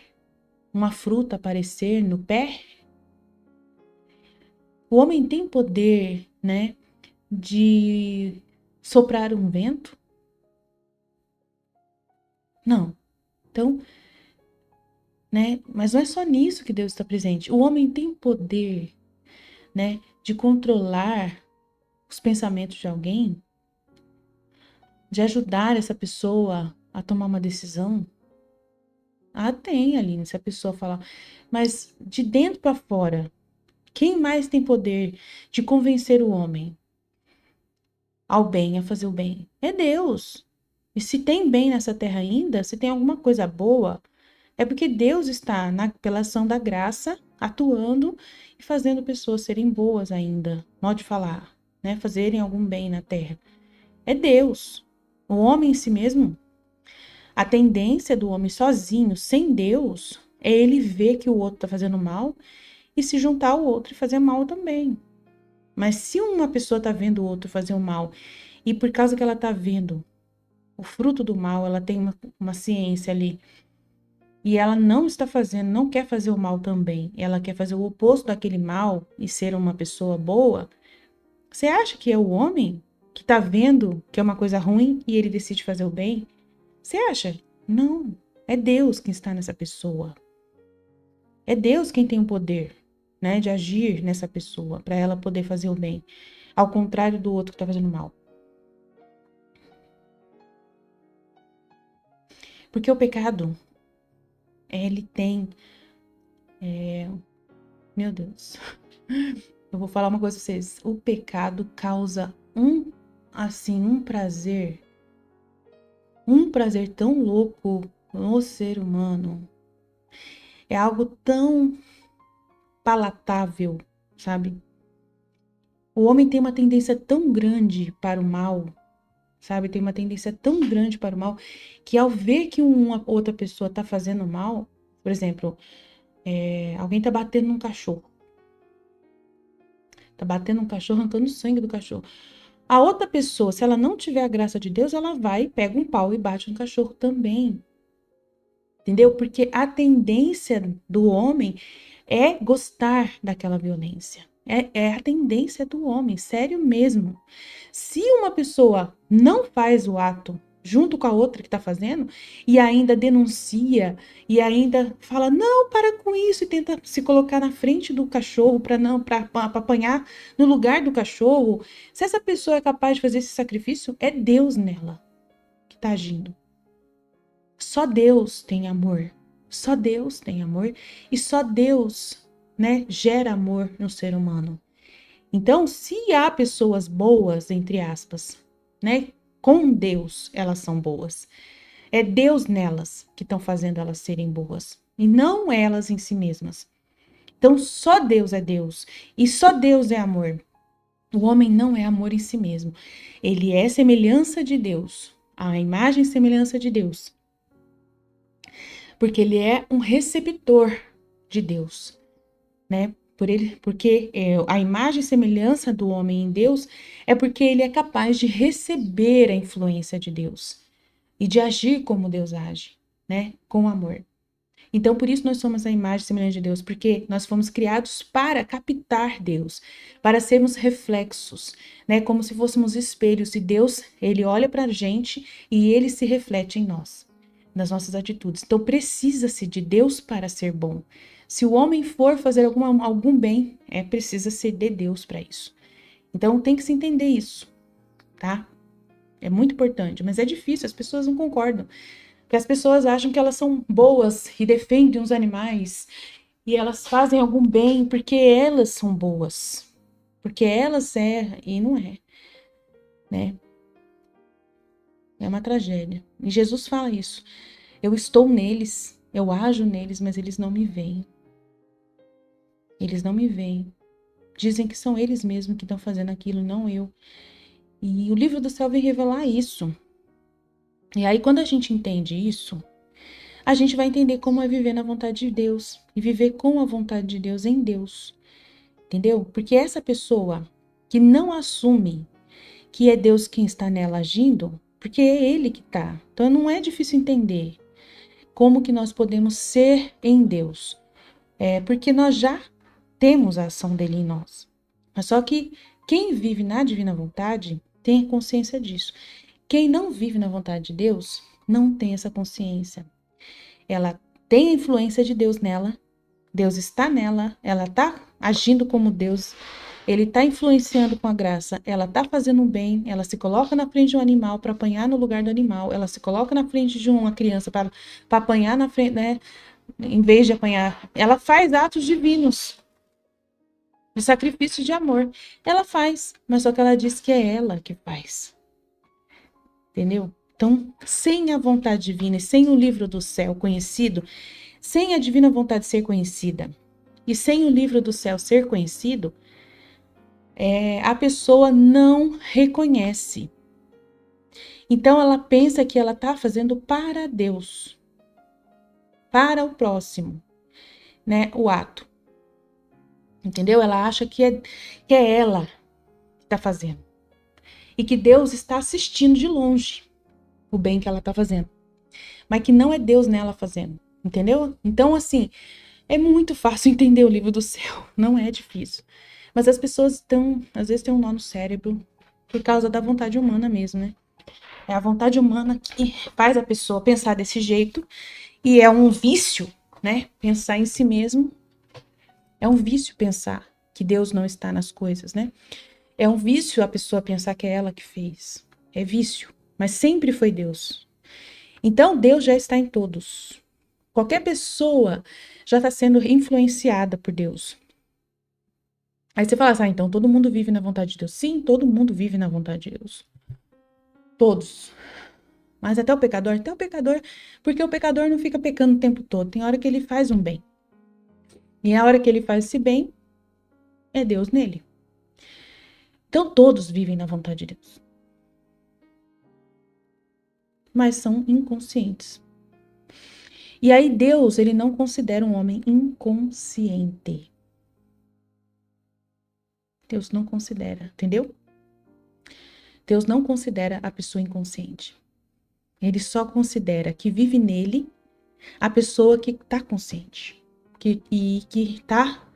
uma fruta aparecer no pé? O homem tem poder, né, de soprar um vento? Não. Então, né, mas não é só nisso que Deus está presente. O homem tem poder, né, de controlar os pensamentos de alguém, de ajudar essa pessoa a tomar uma decisão? Ah, tem, Aline, se a pessoa falar, mas de dentro para fora, quem mais tem poder de convencer o homem ao bem, a fazer o bem? É Deus. E se tem bem nessa terra ainda, se tem alguma coisa boa, é porque Deus está, pela ação da graça, atuando e fazendo pessoas serem boas ainda, modo de falar, né? Fazerem algum bem na terra. É Deus. O homem em si mesmo, a tendência do homem sozinho, sem Deus, é ele ver que o outro está fazendo mal e se juntar ao outro e fazer mal também. Mas se uma pessoa está vendo o outro fazer o mal e por causa que ela está vendo o fruto do mal, ela tem uma ciência ali e ela não está fazendo, não quer fazer o mal também, ela quer fazer o oposto daquele mal e ser uma pessoa boa, você acha que é o homem que está vendo que é uma coisa ruim e ele decide fazer o bem? Você acha? Não. É Deus quem está nessa pessoa. É Deus quem tem o poder, né, de agir nessa pessoa para ela poder fazer o bem, ao contrário do outro que está fazendo mal. Porque o pecado, ele tem, meu Deus, eu vou falar uma coisa pra vocês. O pecado causa um prazer tão louco no ser humano. É algo tão palatável, sabe? O homem tem uma tendência tão grande para o mal, sabe? Tem uma tendência tão grande para o mal que ao ver que uma outra pessoa tá fazendo mal, por exemplo, alguém tá batendo num cachorro. Tá batendo num cachorro, arrancando o sangue do cachorro. A outra pessoa, se ela não tiver a graça de Deus, ela vai, pega um pau e bate no cachorro também. Entendeu? Porque a tendência do homem é gostar daquela violência. É a tendência do homem, sério mesmo. Se uma pessoa não faz o ato junto com a outra que está fazendo e ainda denuncia e ainda fala não, para com isso e tenta se colocar na frente do cachorro para apanhar no lugar do cachorro, se essa pessoa é capaz de fazer esse sacrifício, é Deus nela que está agindo. Só Deus tem amor. Só Deus tem amor e só Deus, né, gera amor no ser humano. Então, se há pessoas boas, entre aspas, né, com Deus, elas são boas. É Deus nelas que estão fazendo elas serem boas e não elas em si mesmas. Então, só Deus é Deus e só Deus é amor. O homem não é amor em si mesmo. Ele é semelhança de Deus, a imagem e semelhança de Deus. Porque ele é um receptor de Deus, né? Porque a imagem e semelhança do homem em Deus é porque ele é capaz de receber a influência de Deus e de agir como Deus age, né? Com amor. Então, por isso nós somos a imagem e semelhança de Deus, porque nós fomos criados para captar Deus, para sermos reflexos, né? Como se fôssemos espelhos, e Deus, ele olha para a gente e ele se reflete em nós, nas nossas atitudes. Então, precisa-se de Deus para ser bom. Se o homem for fazer algum bem, precisa-se de Deus para isso. Então, tem que se entender isso, tá? É muito importante, mas é difícil, as pessoas não concordam. Porque as pessoas acham que elas são boas e defendem os animais e elas fazem algum bem porque elas são boas. Porque elas e não é, né? É uma tragédia. E Jesus fala isso. Eu estou neles, eu ajo neles, mas eles não me veem. Eles não me veem. Dizem que são eles mesmos que estão fazendo aquilo, não eu. E o livro do céu vem revelar isso. E aí, quando a gente entende isso, a gente vai entender como é viver na vontade de Deus e viver com a vontade de Deus em Deus, entendeu? Porque essa pessoa que não assume que é Deus quem está nela agindo, porque é Ele que está. Então não é difícil entender como que nós podemos ser em Deus. Porque nós já temos a ação dele em nós. Mas só que quem vive na divina vontade tem consciência disso. Quem não vive na vontade de Deus não tem essa consciência. Ela tem a influência de Deus nela, Deus está nela, ela está agindo como Deus, ele está influenciando com a graça, ela está fazendo um bem, ela se coloca na frente de um animal para apanhar no lugar do animal, ela se coloca na frente de uma criança para apanhar na frente, né? Em vez de apanhar, ela faz atos divinos de sacrifício de amor. Ela faz, mas só que ela diz que é ela que faz. Entendeu? Então, sem a vontade divina e sem o livro do céu conhecido, sem a divina vontade ser conhecida e sem o livro do céu ser conhecido, a pessoa não reconhece. Então, ela pensa que ela está fazendo para Deus, para o próximo, né? O ato. Entendeu? Ela acha que é ela que está fazendo. E que Deus está assistindo de longe o bem que ela está fazendo. Mas que não é Deus nela fazendo. Entendeu? Então, assim, é muito fácil entender o livro do céu. Não é difícil. Mas as pessoas às vezes tem um nó no cérebro por causa da vontade humana mesmo, né? É a vontade humana que faz a pessoa pensar desse jeito. E é um vício, né? Pensar em si mesmo. É um vício pensar que Deus não está nas coisas, né? É um vício a pessoa pensar que é ela que fez. É vício, mas sempre foi Deus. Então, Deus já está em todos. Qualquer pessoa já está sendo influenciada por Deus. Aí você fala assim, então todo mundo vive na vontade de Deus. Sim, todo mundo vive na vontade de Deus. Todos. Mas até o pecador, porque o pecador não fica pecando o tempo todo. Tem hora que ele faz um bem. E a hora que ele faz esse bem, é Deus nele. Então todos vivem na vontade de Deus. Mas são inconscientes. E aí Deus, ele não considera um homem inconsciente. Deus não considera, entendeu? Deus não considera a pessoa inconsciente. Ele só considera que vive nele a pessoa que está consciente. E que está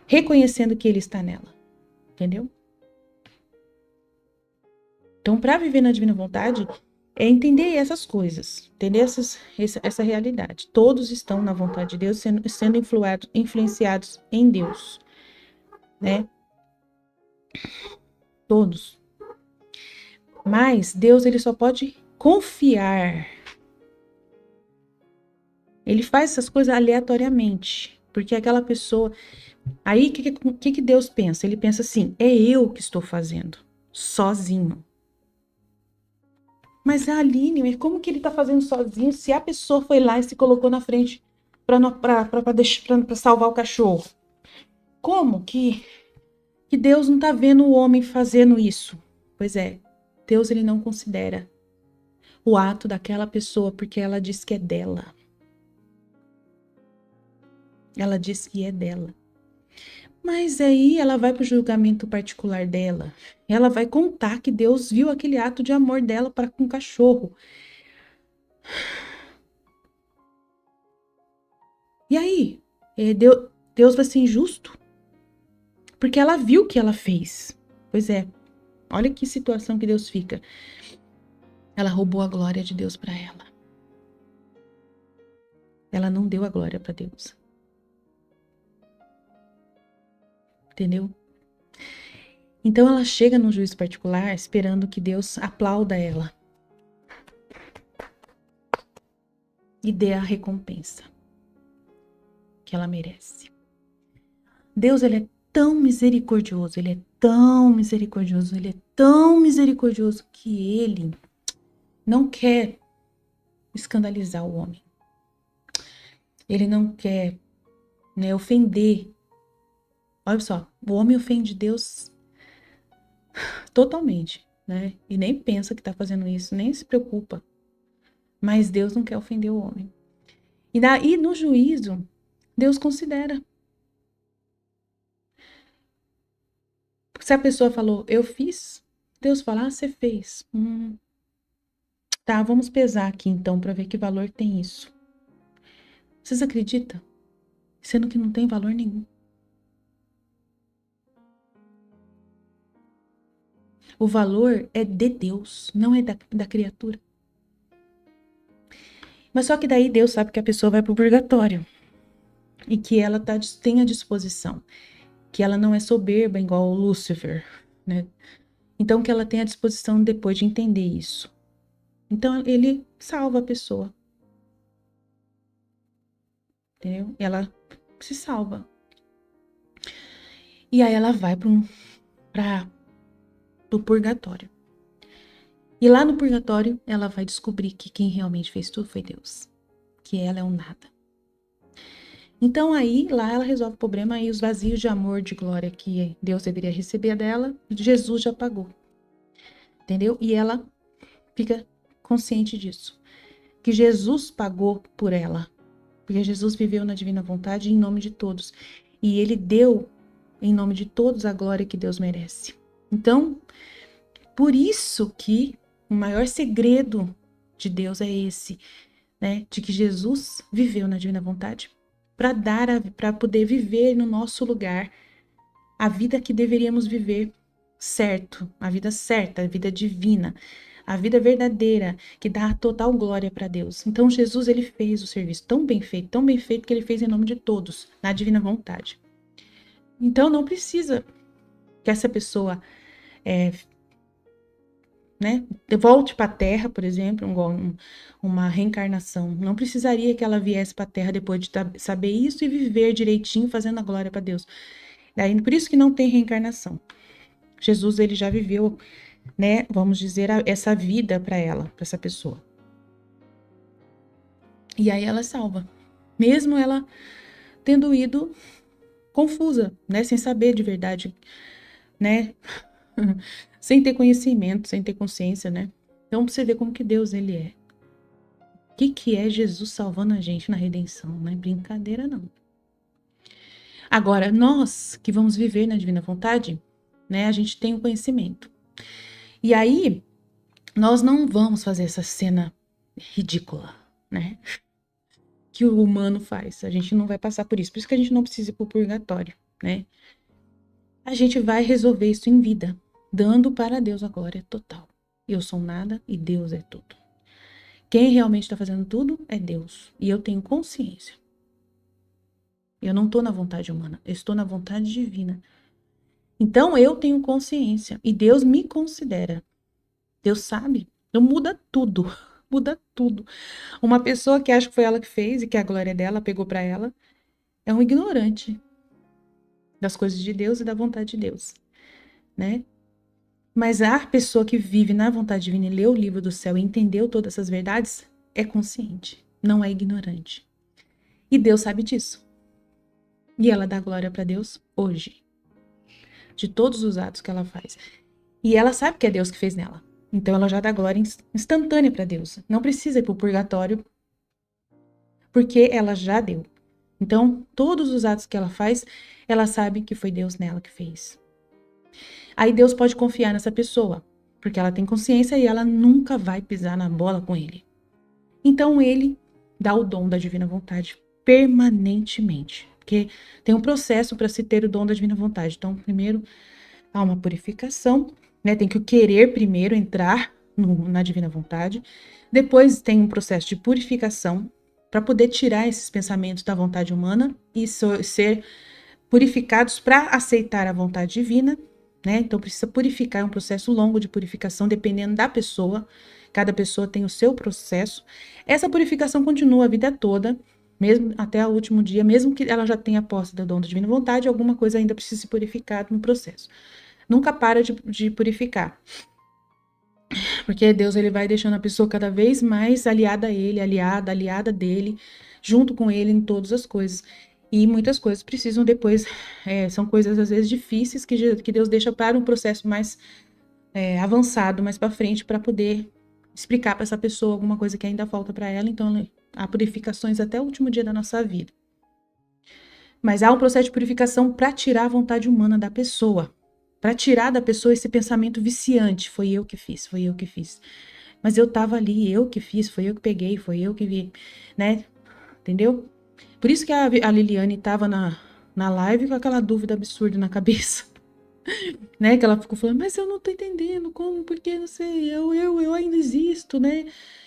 reconhecendo que ele está nela. Entendeu? Então, para viver na divina vontade, é entender essas coisas, entender essa realidade. Todos estão na vontade de Deus, sendo influenciados em Deus, né? Todos. Mas Deus, ele só pode confiar. Ele faz essas coisas aleatoriamente, porque aquela pessoa... Aí, o que Deus pensa? Ele pensa assim, é eu que estou fazendo, sozinho. Mas a Aline, como que ele está fazendo sozinho se a pessoa foi lá e se colocou na frente para salvar o cachorro? Como que Deus não está vendo o homem fazendo isso? Pois é, Deus ele não considera o ato daquela pessoa porque ela diz que é dela. Ela diz que é dela. Mas aí ela vai para o julgamento particular dela. Ela vai contar que Deus viu aquele ato de amor dela para com o cachorro. E aí? Deus vai ser injusto? Porque ela viu o que ela fez. Pois é, olha que situação que Deus fica. Ela roubou a glória de Deus para ela. Ela não deu a glória para Deus. Entendeu? Então ela chega no juízo particular esperando que Deus aplauda ela e dê a recompensa que ela merece. Deus, ele é tão misericordioso, ele é tão misericordioso, ele é tão misericordioso que ele não quer escandalizar o homem. Ele não quer, né, ofender. Olha só, o homem ofende Deus totalmente, né? E nem pensa que tá fazendo isso, nem se preocupa. Mas Deus não quer ofender o homem. E daí, no juízo, Deus considera. Se a pessoa falou, eu fiz, Deus fala, você fez. Tá, vamos pesar aqui então para ver que valor tem isso. Vocês acreditam? Sendo que não tem valor nenhum. O valor é de Deus, não é da criatura. Mas só que daí Deus sabe que a pessoa vai para o purgatório. E que ela tem a disposição. Que ela não é soberba igual o Lúcifer, né? Então que ela tem a disposição depois de entender isso. Então ele salva a pessoa. Entendeu? Ela se salva. E aí ela vai para o purgatório. E lá no purgatório, ela vai descobrir que quem realmente fez tudo foi Deus. Que ela é um nada. Então aí, lá ela resolve o problema e os vazios de amor, de glória que Deus deveria receber dela, Jesus já pagou. Entendeu? E ela fica consciente disso. Que Jesus pagou por ela. Porque Jesus viveu na divina vontade em nome de todos. E ele deu em nome de todos a glória que Deus merece. Então, por isso que o maior segredo de Deus é esse, né? De que Jesus viveu na divina vontade para poder viver no nosso lugar a vida que deveríamos viver certo, a vida certa, a vida divina, a vida verdadeira, que dá a total glória para Deus. Então Jesus, ele fez o serviço tão bem feito que ele fez em nome de todos, na divina vontade. Então não precisa que essa pessoa né, volte para a Terra, por exemplo, uma reencarnação. Não precisaria que ela viesse para a Terra depois de saber isso e viver direitinho, fazendo a glória para Deus. Daí, por isso que não tem reencarnação. Jesus, ele já viveu, né, vamos dizer, essa vida para ela, para essa pessoa. E aí ela salva. Mesmo ela tendo ido confusa, né, sem saber de verdade, né, sem ter conhecimento, sem ter consciência, né. Então, você vê como que Deus, ele é. O que é Jesus salvando a gente na redenção? Não é brincadeira, não. Agora, nós que vamos viver na divina vontade, né, a gente tem o conhecimento. E aí, nós não vamos fazer essa cena ridícula, né, que o humano faz. A gente não vai passar por isso. Por isso que a gente não precisa ir pro purgatório, né. A gente vai resolver isso em vida, dando para Deus a glória total. Eu sou nada e Deus é tudo. Quem realmente está fazendo tudo é Deus. E eu tenho consciência. Eu não estou na vontade humana, eu estou na vontade divina. Então eu tenho consciência e Deus me considera. Deus sabe. Então muda tudo. Muda tudo. Uma pessoa que acha que foi ela que fez e que a glória dela pegou para ela é um ignorante das coisas de Deus e da vontade de Deus, né? Mas a pessoa que vive na vontade divina e leu o livro do céu e entendeu todas essas verdades é consciente, não é ignorante. E Deus sabe disso. E ela dá glória para Deus hoje, de todos os atos que ela faz. E ela sabe que é Deus que fez nela. Então ela já dá glória instantânea para Deus. Não precisa ir para o purgatório, porque ela já deu. Então, todos os atos que ela faz, ela sabe que foi Deus nela que fez. Aí Deus pode confiar nessa pessoa, porque ela tem consciência e ela nunca vai pisar na bola com ele. Então ele dá o dom da divina vontade permanentemente, porque tem um processo para se ter o dom da divina vontade. Então, primeiro há uma purificação, né? Tem que querer primeiro entrar na divina vontade. Depois tem um processo de purificação para poder tirar esses pensamentos da vontade humana e ser purificados para aceitar a vontade divina, né? Então precisa purificar, é um processo longo de purificação, dependendo da pessoa. Cada pessoa tem o seu processo. Essa purificação continua a vida toda, mesmo até o último dia, mesmo que ela já tenha posse do dom da divina vontade, alguma coisa ainda precisa se purificar no processo. Nunca para de purificar. Porque Deus, ele vai deixando a pessoa cada vez mais aliada a ele, aliada dele, junto com ele em todas as coisas. E muitas coisas precisam depois, são coisas às vezes difíceis que Deus deixa para um processo mais avançado, mais para frente, para poder explicar para essa pessoa alguma coisa que ainda falta para ela. Então, há purificações até o último dia da nossa vida. Mas há um processo de purificação para tirar a vontade humana da pessoa. Para tirar da pessoa esse pensamento viciante. Foi eu que fiz, foi eu que fiz. Mas eu tava ali, eu que fiz, foi eu que peguei, foi eu que vi, né? Entendeu? Por isso que a Liliane tava na live com aquela dúvida absurda na cabeça. Né? Que ela ficou falando, mas eu não tô entendendo como, porque não sei, eu ainda existo, né?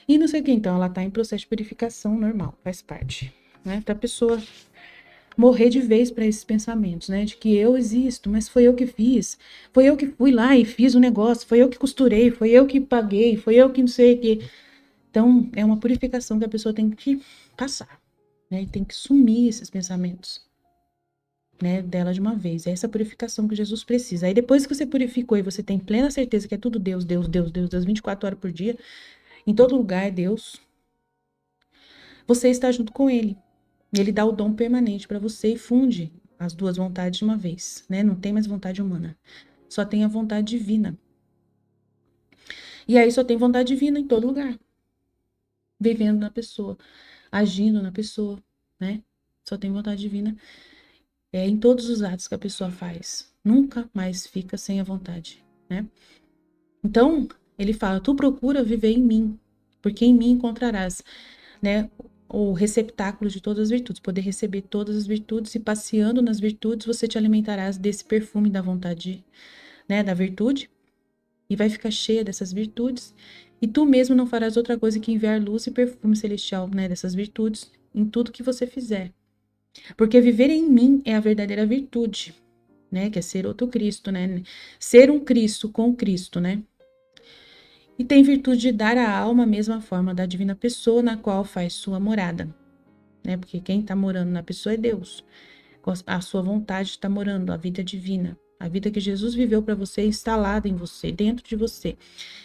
E não sei o que. Então, ela tá em processo de purificação normal, faz parte, né? Pra pessoa morrer de vez para esses pensamentos, né? De que eu existo, mas foi eu que fiz. Foi eu que fui lá e fiz o negócio, foi eu que costurei, foi eu que paguei, foi eu que não sei o que. Então, é uma purificação que a pessoa tem que passar, né? E tem que sumir esses pensamentos, né, dela de uma vez. É essa purificação que Jesus precisa. Aí depois que você purificou e você tem plena certeza que é tudo Deus, Deus, Deus, Deus, Deus, 24 horas por dia, em todo lugar é Deus, você está junto com Ele. Ele dá o dom permanente para você e funde as duas vontades de uma vez, né? Não tem mais vontade humana. Só tem a vontade divina. E aí só tem vontade divina em todo lugar. Vivendo na pessoa, agindo na pessoa, né? Só tem vontade divina em todos os atos que a pessoa faz. Nunca mais fica sem a vontade, né? Então, ele fala, tu procura viver em mim, porque em mim encontrarás, né, o receptáculo de todas as virtudes, poder receber todas as virtudes, e passeando nas virtudes, você te alimentarás desse perfume da vontade, né, da virtude, e vai ficar cheia dessas virtudes, e tu mesmo não farás outra coisa que enviar luz e perfume celestial, né, dessas virtudes, em tudo que você fizer. Porque viver em mim é a verdadeira virtude, né, que é ser outro Cristo, né, ser um Cristo com Cristo, né. E tem virtude de dar à alma a mesma forma da divina pessoa na qual faz sua morada, né? Porque quem está morando na pessoa é Deus. A sua vontade está morando, a vida divina. A vida que Jesus viveu para você é instalada em você, dentro de você.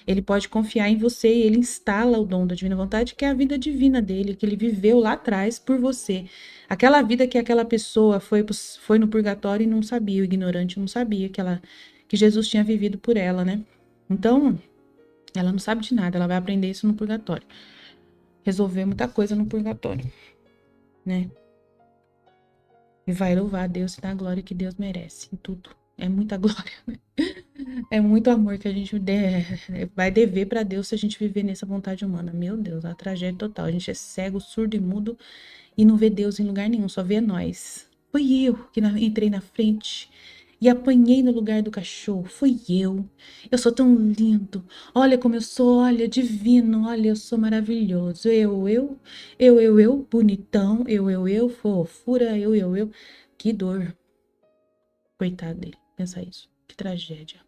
Ele pode confiar em você e ele instala o dom da divina vontade, que é a vida divina dele, que ele viveu lá atrás por você. Aquela vida que aquela pessoa foi no purgatório e não sabia, o ignorante não sabia que Jesus tinha vivido por ela, né? Então, ela não sabe de nada, ela vai aprender isso no purgatório. Resolver muita coisa no purgatório, né? E vai louvar a Deus e dar a glória que Deus merece em tudo. É muita glória, né? É muito amor que a gente vai dever para Deus se a gente viver nessa vontade humana. Meu Deus, a tragédia total. A gente é cego, surdo e mudo e não vê Deus em lugar nenhum, só vê nós. Foi eu que entrei na frente e apanhei no lugar do cachorro. Foi eu. Eu sou tão lindo. Olha como eu sou, olha, divino. Olha, eu sou maravilhoso. Eu, bonitão. Fofura. Eu. Que dor. Coitado dele. Pensa isso. Que tragédia.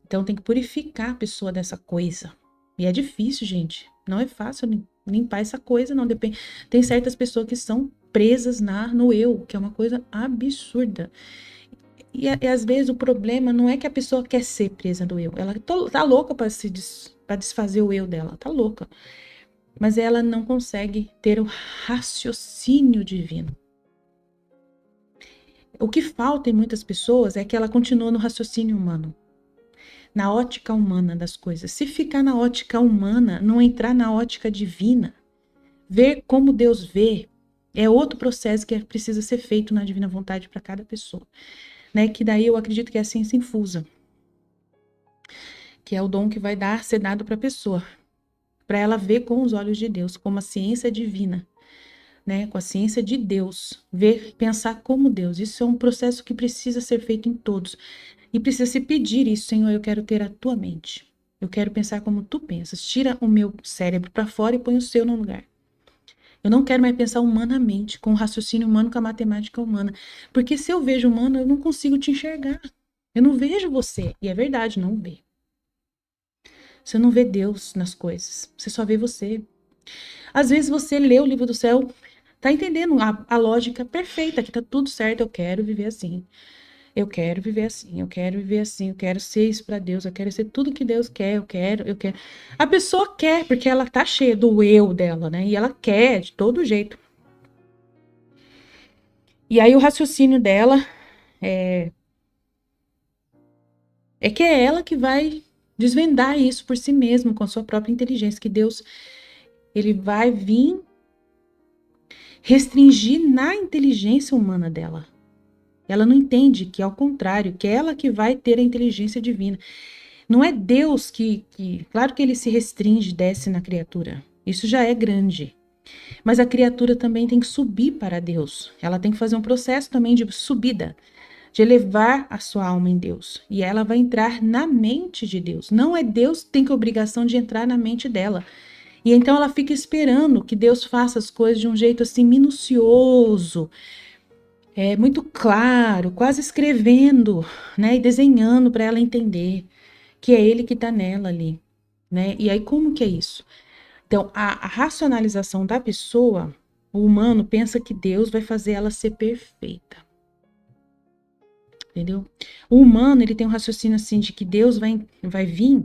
Então tem que purificar a pessoa dessa coisa. E é difícil, gente. Não é fácil limpar essa coisa, não. Depende. Tem certas pessoas que são presas no eu, que é uma coisa absurda. E às vezes o problema não é que a pessoa quer ser presa do eu. Ela tá louca para desfazer o eu dela. Tá louca. Mas ela não consegue ter o raciocínio divino. O que falta em muitas pessoas é que ela continua no raciocínio humano, na ótica humana das coisas. Se ficar na ótica humana, não entrar na ótica divina, ver como Deus vê, é outro processo que precisa ser feito na divina vontade para cada pessoa, né? Que daí eu acredito que é a ciência infusa, que é o dom que vai ser dado para a pessoa, para ela ver com os olhos de Deus, como a ciência divina, né? Com a ciência de Deus, ver, pensar como Deus. Isso é um processo que precisa ser feito em todos. E precisa se pedir isso, Senhor, eu quero ter a tua mente. Eu quero pensar como tu pensas. Tira o meu cérebro para fora e põe o seu no lugar. Eu não quero mais pensar humanamente, com o raciocínio humano, com a matemática humana. Porque se eu vejo humano, eu não consigo te enxergar. Eu não vejo você. E é verdade, não vê. Você não vê Deus nas coisas. Você só vê você. Às vezes você lê o livro do céu, tá entendendo a lógica perfeita, que tá tudo certo, eu quero viver assim. Eu quero viver assim, eu quero viver assim, eu quero ser isso para Deus, eu quero ser tudo que Deus quer, eu quero. A pessoa quer, porque ela tá cheia do eu dela, né? E ela quer de todo jeito. E aí o raciocínio dela é que é ela que vai desvendar isso por si mesmo, com a sua própria inteligência, que Deus, ele vai vir restringir na inteligência humana dela. Ela não entende que, ao contrário, que é ela que vai ter a inteligência divina. Não é Deus claro que ele se restringe, desce na criatura. Isso já é grande. Mas a criatura também tem que subir para Deus. Ela tem que fazer um processo também de subida, de elevar a sua alma em Deus. E ela vai entrar na mente de Deus. Não é Deus que tem a obrigação de entrar na mente dela. E então ela fica esperando que Deus faça as coisas de um jeito assim minucioso, muito claro, quase escrevendo, né, e desenhando para ela entender que é ele que está nela ali, né? E aí como que é isso? Então, a racionalização da pessoa, o humano pensa que Deus vai fazer ela ser perfeita. Entendeu? O humano, ele tem um raciocínio assim de que Deus vai vir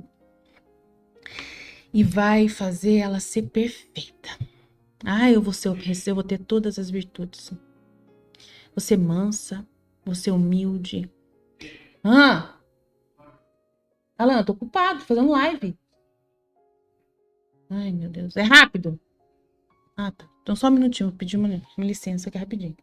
e vai fazer ela ser perfeita. Eu vou ter todas as virtudes. Vou ser mansa, vou ser humilde. Alan, eu tô ocupado, fazendo live. Ai, meu Deus. É rápido? Ah, tá. Então só um minutinho, vou pedir uma licença aqui rapidinho.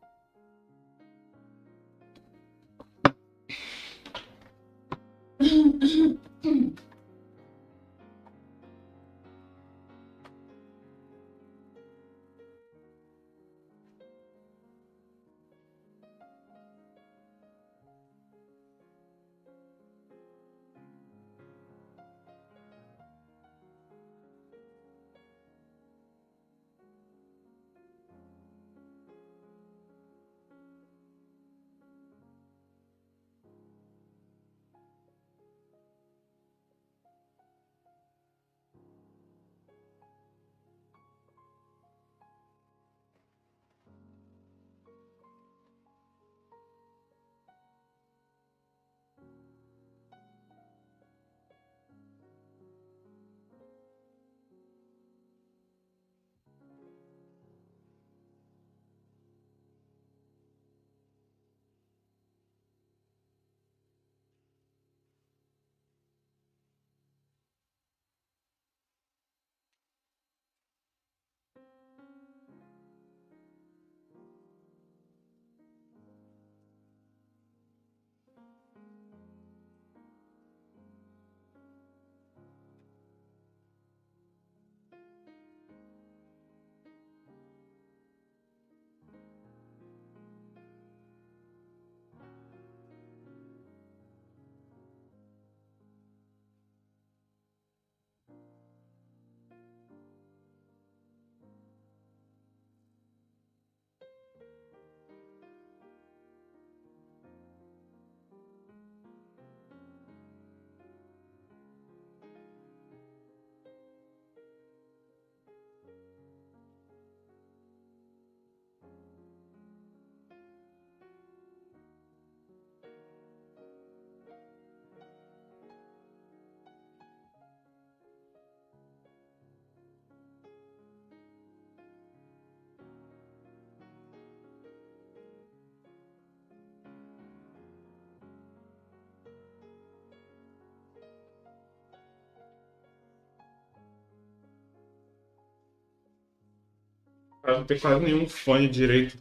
Eu não tenho quase nenhum fone direito.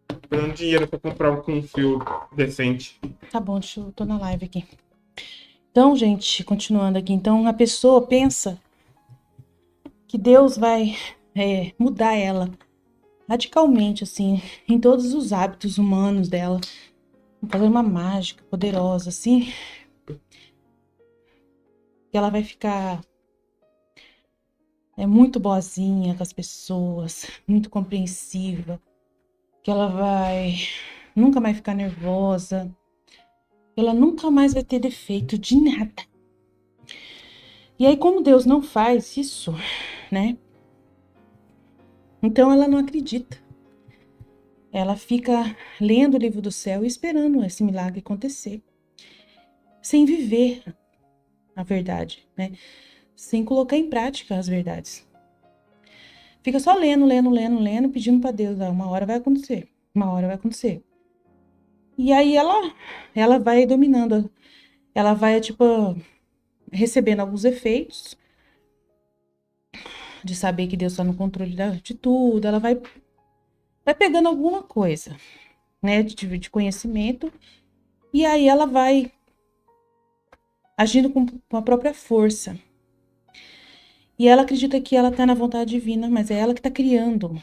Tô dando dinheiro pra comprar um com fio decente. Tá bom, tô na live aqui. Então, gente, continuando aqui. Então, a pessoa pensa que Deus vai mudar ela radicalmente, assim, em todos os hábitos humanos dela. Fazer uma mágica poderosa, assim. Que ela vai ficar muito boazinha com as pessoas, muito compreensiva. Que ela vai nunca mais ficar nervosa. Ela nunca mais vai ter defeito de nada. E aí, como Deus não faz isso, né? Então ela não acredita. Ela fica lendo o livro do céu e esperando esse milagre acontecer. Sem viver a verdade, né? Sem colocar em prática as verdades. Fica só lendo, pedindo para Deus, uma hora vai acontecer, uma hora vai acontecer. E aí ela vai dominando, ela vai, tipo, recebendo alguns efeitos de saber que Deus está no controle de tudo, ela vai pegando alguma coisa, né, de conhecimento, e aí ela vai agindo com a própria força. E ela acredita que ela está na vontade divina, mas é ela que está criando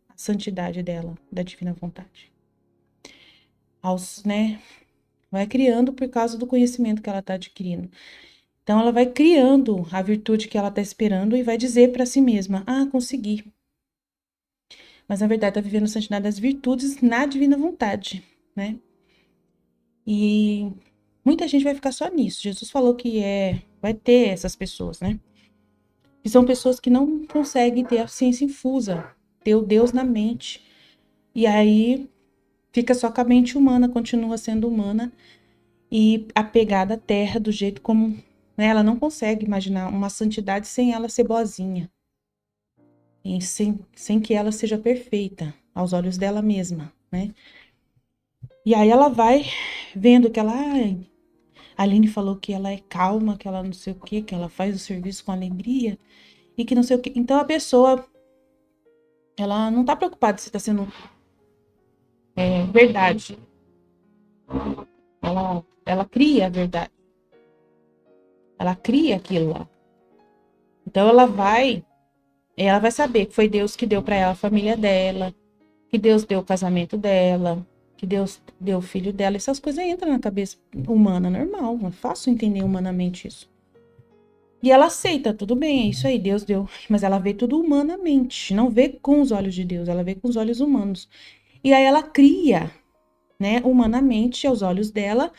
a santidade dela, da divina vontade. Né, vai criando por causa do conhecimento que ela está adquirindo. Então, ela vai criando a virtude que ela está esperando e vai dizer para si mesma: ah, consegui. Mas, na verdade, está vivendo a santidade das virtudes na divina vontade, né? E muita gente vai ficar só nisso. Jesus falou que vai ter essas pessoas, né? Que são pessoas que não conseguem ter a ciência infusa, ter o Deus na mente. E aí fica só com a mente humana, continua sendo humana e apegada à terra do jeito como, né? Ela não consegue imaginar uma santidade sem ela ser boazinha. E sem que ela seja perfeita aos olhos dela mesma, né? E aí ela vai vendo que ela... a Aline falou que ela é calma, que ela não sei o quê, que ela faz o serviço com alegria e que não sei o quê. Então a pessoa, ela não tá preocupada se tá sendo verdade. Ela cria a verdade. Ela cria aquilo lá. Então ela vai saber que foi Deus que deu para ela a família dela, que Deus deu o casamento dela, que Deus deu o filho dela. Essas coisas entram na cabeça humana, normal. É fácil entender humanamente isso. E ela aceita, tudo bem, é isso aí, Deus deu. Mas ela vê tudo humanamente, não vê com os olhos de Deus, ela vê com os olhos humanos. E aí ela cria, né, humanamente, aos olhos dela,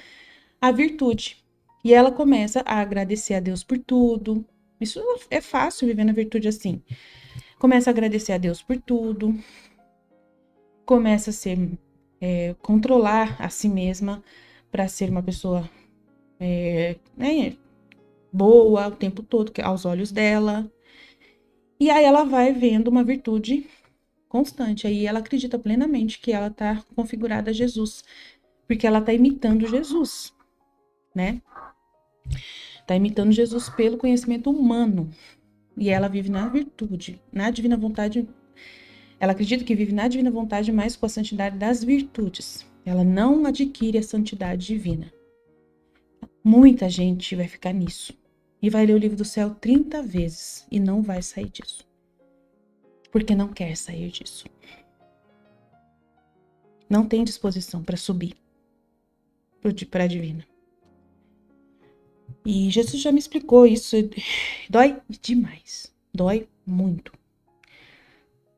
a virtude. E ela começa a agradecer a Deus por tudo. Isso é fácil viver na virtude assim. Começa a agradecer a Deus por tudo. Começa a controlar a si mesma para ser uma pessoa boa o tempo todo, aos olhos dela. E aí ela vai vendo uma virtude constante. Aí ela acredita plenamente que ela está configurada a Jesus, porque ela está imitando Jesus, né? Está imitando Jesus pelo conhecimento humano. E ela vive na virtude, na divina vontade. Ela acredita que vive na divina vontade, mas com a santidade das virtudes. Ela não adquire a santidade divina. Muita gente vai ficar nisso. E vai ler o livro do céu 30 vezes e não vai sair disso. Porque não quer sair disso. Não tem disposição para subir para a divina. E Jesus já me explicou isso. Dói demais. Dói muito.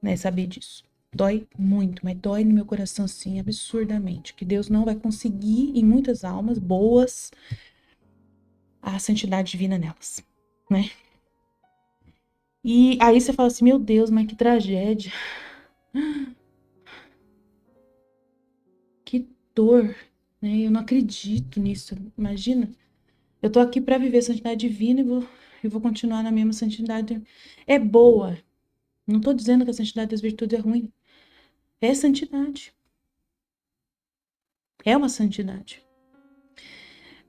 Né, saber disso. Dói muito, mas dói no meu coração assim, absurdamente. Que Deus não vai conseguir, em muitas almas boas, a santidade divina nelas, né? E aí você fala assim, meu Deus, mas que tragédia. Que dor, né? Eu não acredito nisso. Imagina, eu tô aqui para viver a santidade divina e vou continuar na mesma santidade. É boa. Não tô dizendo que a santidade das virtudes é ruim. É santidade. É uma santidade.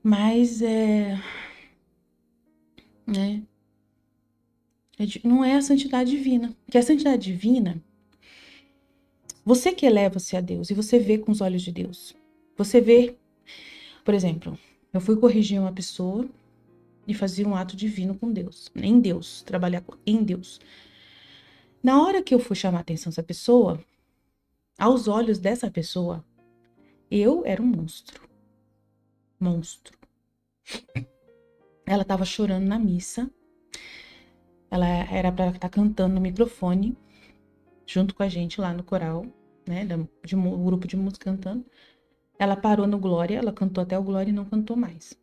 Mas né? Não é a santidade divina. Porque a santidade divina, você que eleva-se a Deus e você vê com os olhos de Deus. Você vê, por exemplo, eu fui corrigir uma pessoa e fazer um ato divino com Deus, em Deus, trabalhar em Deus. Na hora que eu fui chamar a atenção dessa pessoa, aos olhos dessa pessoa, eu era um monstro. Monstro. Ela estava chorando na missa. Ela era para estar cantando no microfone, junto com a gente lá no coral, né? De um grupo de música cantando. Ela parou no Glória, ela cantou até o Glória e não cantou mais.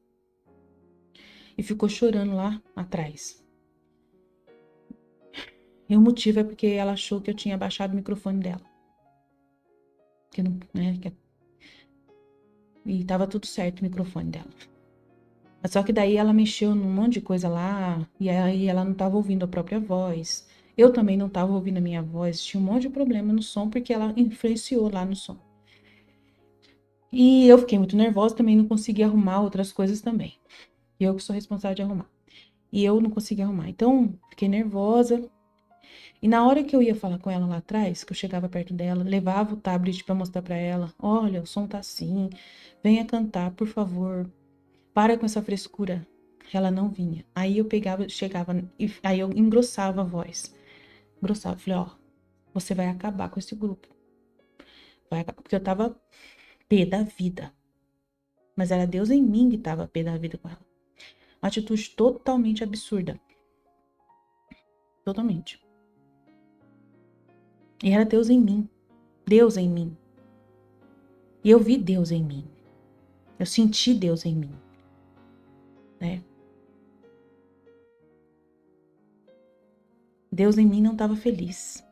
E ficou chorando lá atrás. E o motivo é porque ela achou que eu tinha baixado o microfone dela. Que não, né? E tava tudo certo o microfone dela. Só que daí ela mexeu num monte de coisa lá, e aí ela não tava ouvindo a própria voz. Eu também não tava ouvindo a minha voz, tinha um monte de problema no som, porque ela influenciou lá no som. E eu fiquei muito nervosa, também não consegui arrumar outras coisas também. E eu que sou responsável de arrumar. E eu não consegui arrumar. Então, fiquei nervosa. E na hora que eu ia falar com ela lá atrás, que eu chegava perto dela, levava o tablet pra mostrar pra ela, olha, o som tá assim, venha cantar, por favor. Para com essa frescura. Ela não vinha. Aí eu pegava, chegava, aí eu engrossava a voz. Engrossava, falei, ó, você vai acabar com esse grupo. Vai acabar, porque eu tava pé da vida. Mas era Deus em mim que tava pé da vida com ela. Uma atitude totalmente absurda. Totalmente. E era Deus em mim. Deus em mim. E eu vi Deus em mim. Eu senti Deus em mim. Né? Deus em mim não estava feliz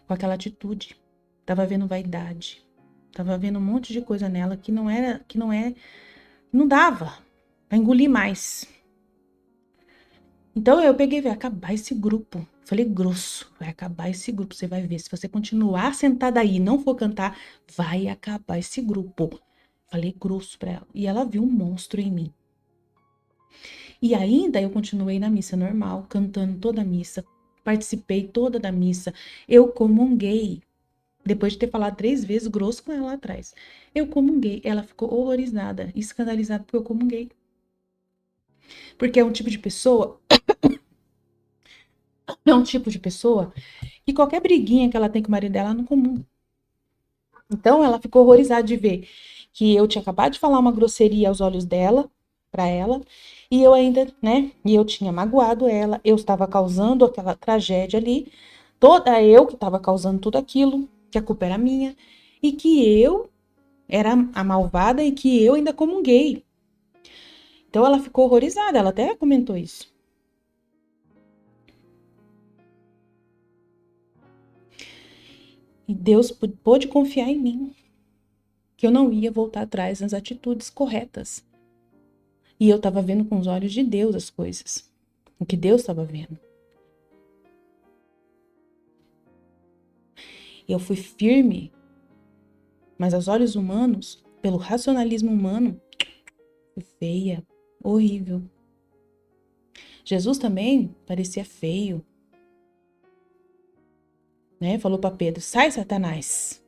com aquela atitude. Tava vendo vaidade. Tava vendo um monte de coisa nela que não dava pra engolir mais. Então eu peguei, vai acabar esse grupo. Falei grosso, vai acabar esse grupo, você vai ver. Se você continuar sentada aí e não for cantar, vai acabar esse grupo. Falei grosso pra ela. E ela viu um monstro em mim. E ainda eu continuei na missa normal, cantando toda a missa. Participei toda da missa. Eu comunguei. Depois de ter falado 3 vezes grosso com ela lá atrás. Eu comunguei. Ela ficou horrorizada, escandalizada porque eu comunguei. Porque é um tipo de pessoa. É um tipo de pessoa que qualquer briguinha que ela tem com o marido dela não comunga. Então ela ficou horrorizada de ver que eu tinha acabado de falar uma grosseria aos olhos dela, pra ela, e eu ainda, né? E eu tinha magoado ela, eu estava causando aquela tragédia ali, toda eu que estava causando tudo aquilo, que a culpa era minha, e que eu era a malvada e que eu ainda comunguei. Então ela ficou horrorizada, ela até comentou isso. E Deus pôde confiar em mim, que eu não ia voltar atrás nas atitudes corretas. E eu estava vendo com os olhos de Deus as coisas, o que Deus estava vendo. Eu fui firme, mas aos olhos humanos, pelo racionalismo humano, fui feia, horrível. Jesus também parecia feio, né? Falou para Pedro: sai, Satanás.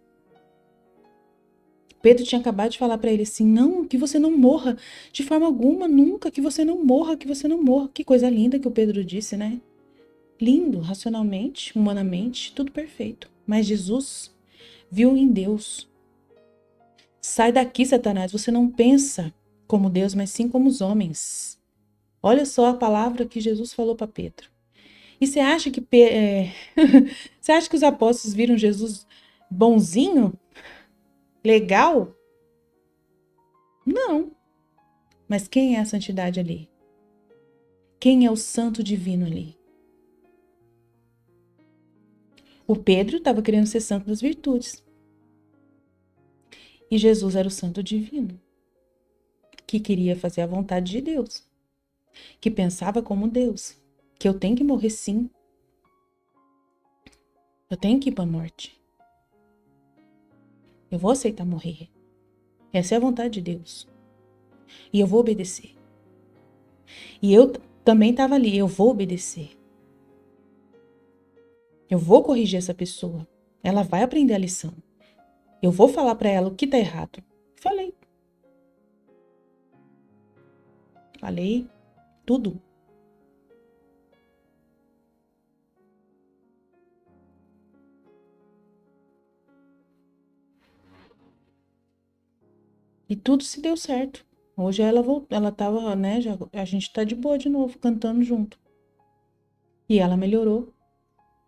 Pedro tinha acabado de falar para ele assim: não, que você não morra de forma alguma, nunca, que você não morra, que você não morra. Que coisa linda que o Pedro disse, né? Lindo, racionalmente, humanamente, tudo perfeito. Mas Jesus viu em Deus. Sai daqui, Satanás, você não pensa como Deus, mas sim como os homens. Olha só a palavra que Jesus falou para Pedro. E você acha que você acha que os apóstolos viram Jesus bonzinho? Legal? Não. Mas quem é a santidade ali? Quem é o santo divino ali? O Pedro estava querendo ser santo das virtudes. E Jesus era o santo divino, que queria fazer a vontade de Deus, que pensava como Deus, que eu tenho que morrer sim. Eu tenho que ir para a morte. Eu vou aceitar morrer. Essa é a vontade de Deus. E eu vou obedecer. E eu também estava ali, eu vou obedecer. Eu vou corrigir essa pessoa. Ela vai aprender a lição. Eu vou falar para ela o que tá errado. Falei. Falei tudo. E tudo se deu certo. Hoje ela voltou, ela tava, né, já, a gente tá de boa de novo, cantando junto. E ela melhorou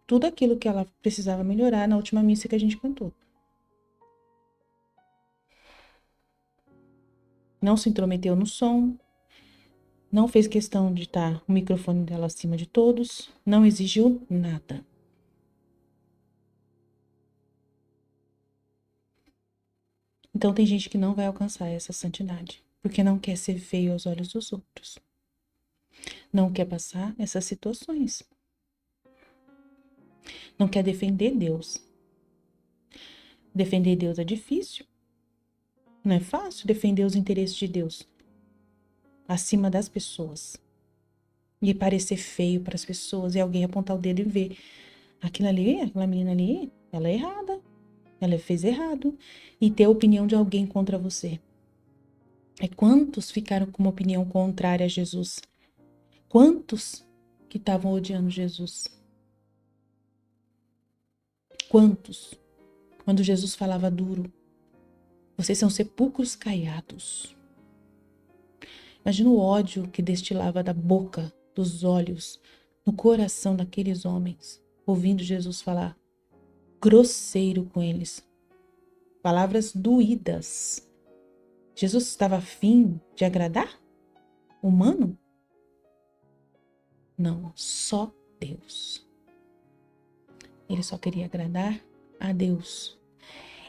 tudo aquilo que ela precisava melhorar na última missa que a gente cantou. Não se intrometeu no som, não fez questão de estar o microfone dela acima de todos, não exigiu nada. Então tem gente que não vai alcançar essa santidade, porque não quer ser feio aos olhos dos outros. Não quer passar essas situações. Não quer defender Deus. Defender Deus é difícil. Não é fácil defender os interesses de Deus. acima das pessoas. E parecer feio para as pessoas e alguém apontar o dedo e ver aquela menina ali, ela é errada, ela fez errado, e ter a opinião de alguém contra você. Quantos ficaram com uma opinião contrária a Jesus? Quantos que estavam odiando Jesus? Quantos? Quando Jesus falava duro, vocês são sepulcros caiados. Imagina o ódio que destilava da boca, dos olhos, no coração daqueles homens, ouvindo Jesus falar grosseiro com eles. Palavras doídas. Jesus estava afim de agradar? Humano? Não, só Deus. Ele só queria agradar a Deus.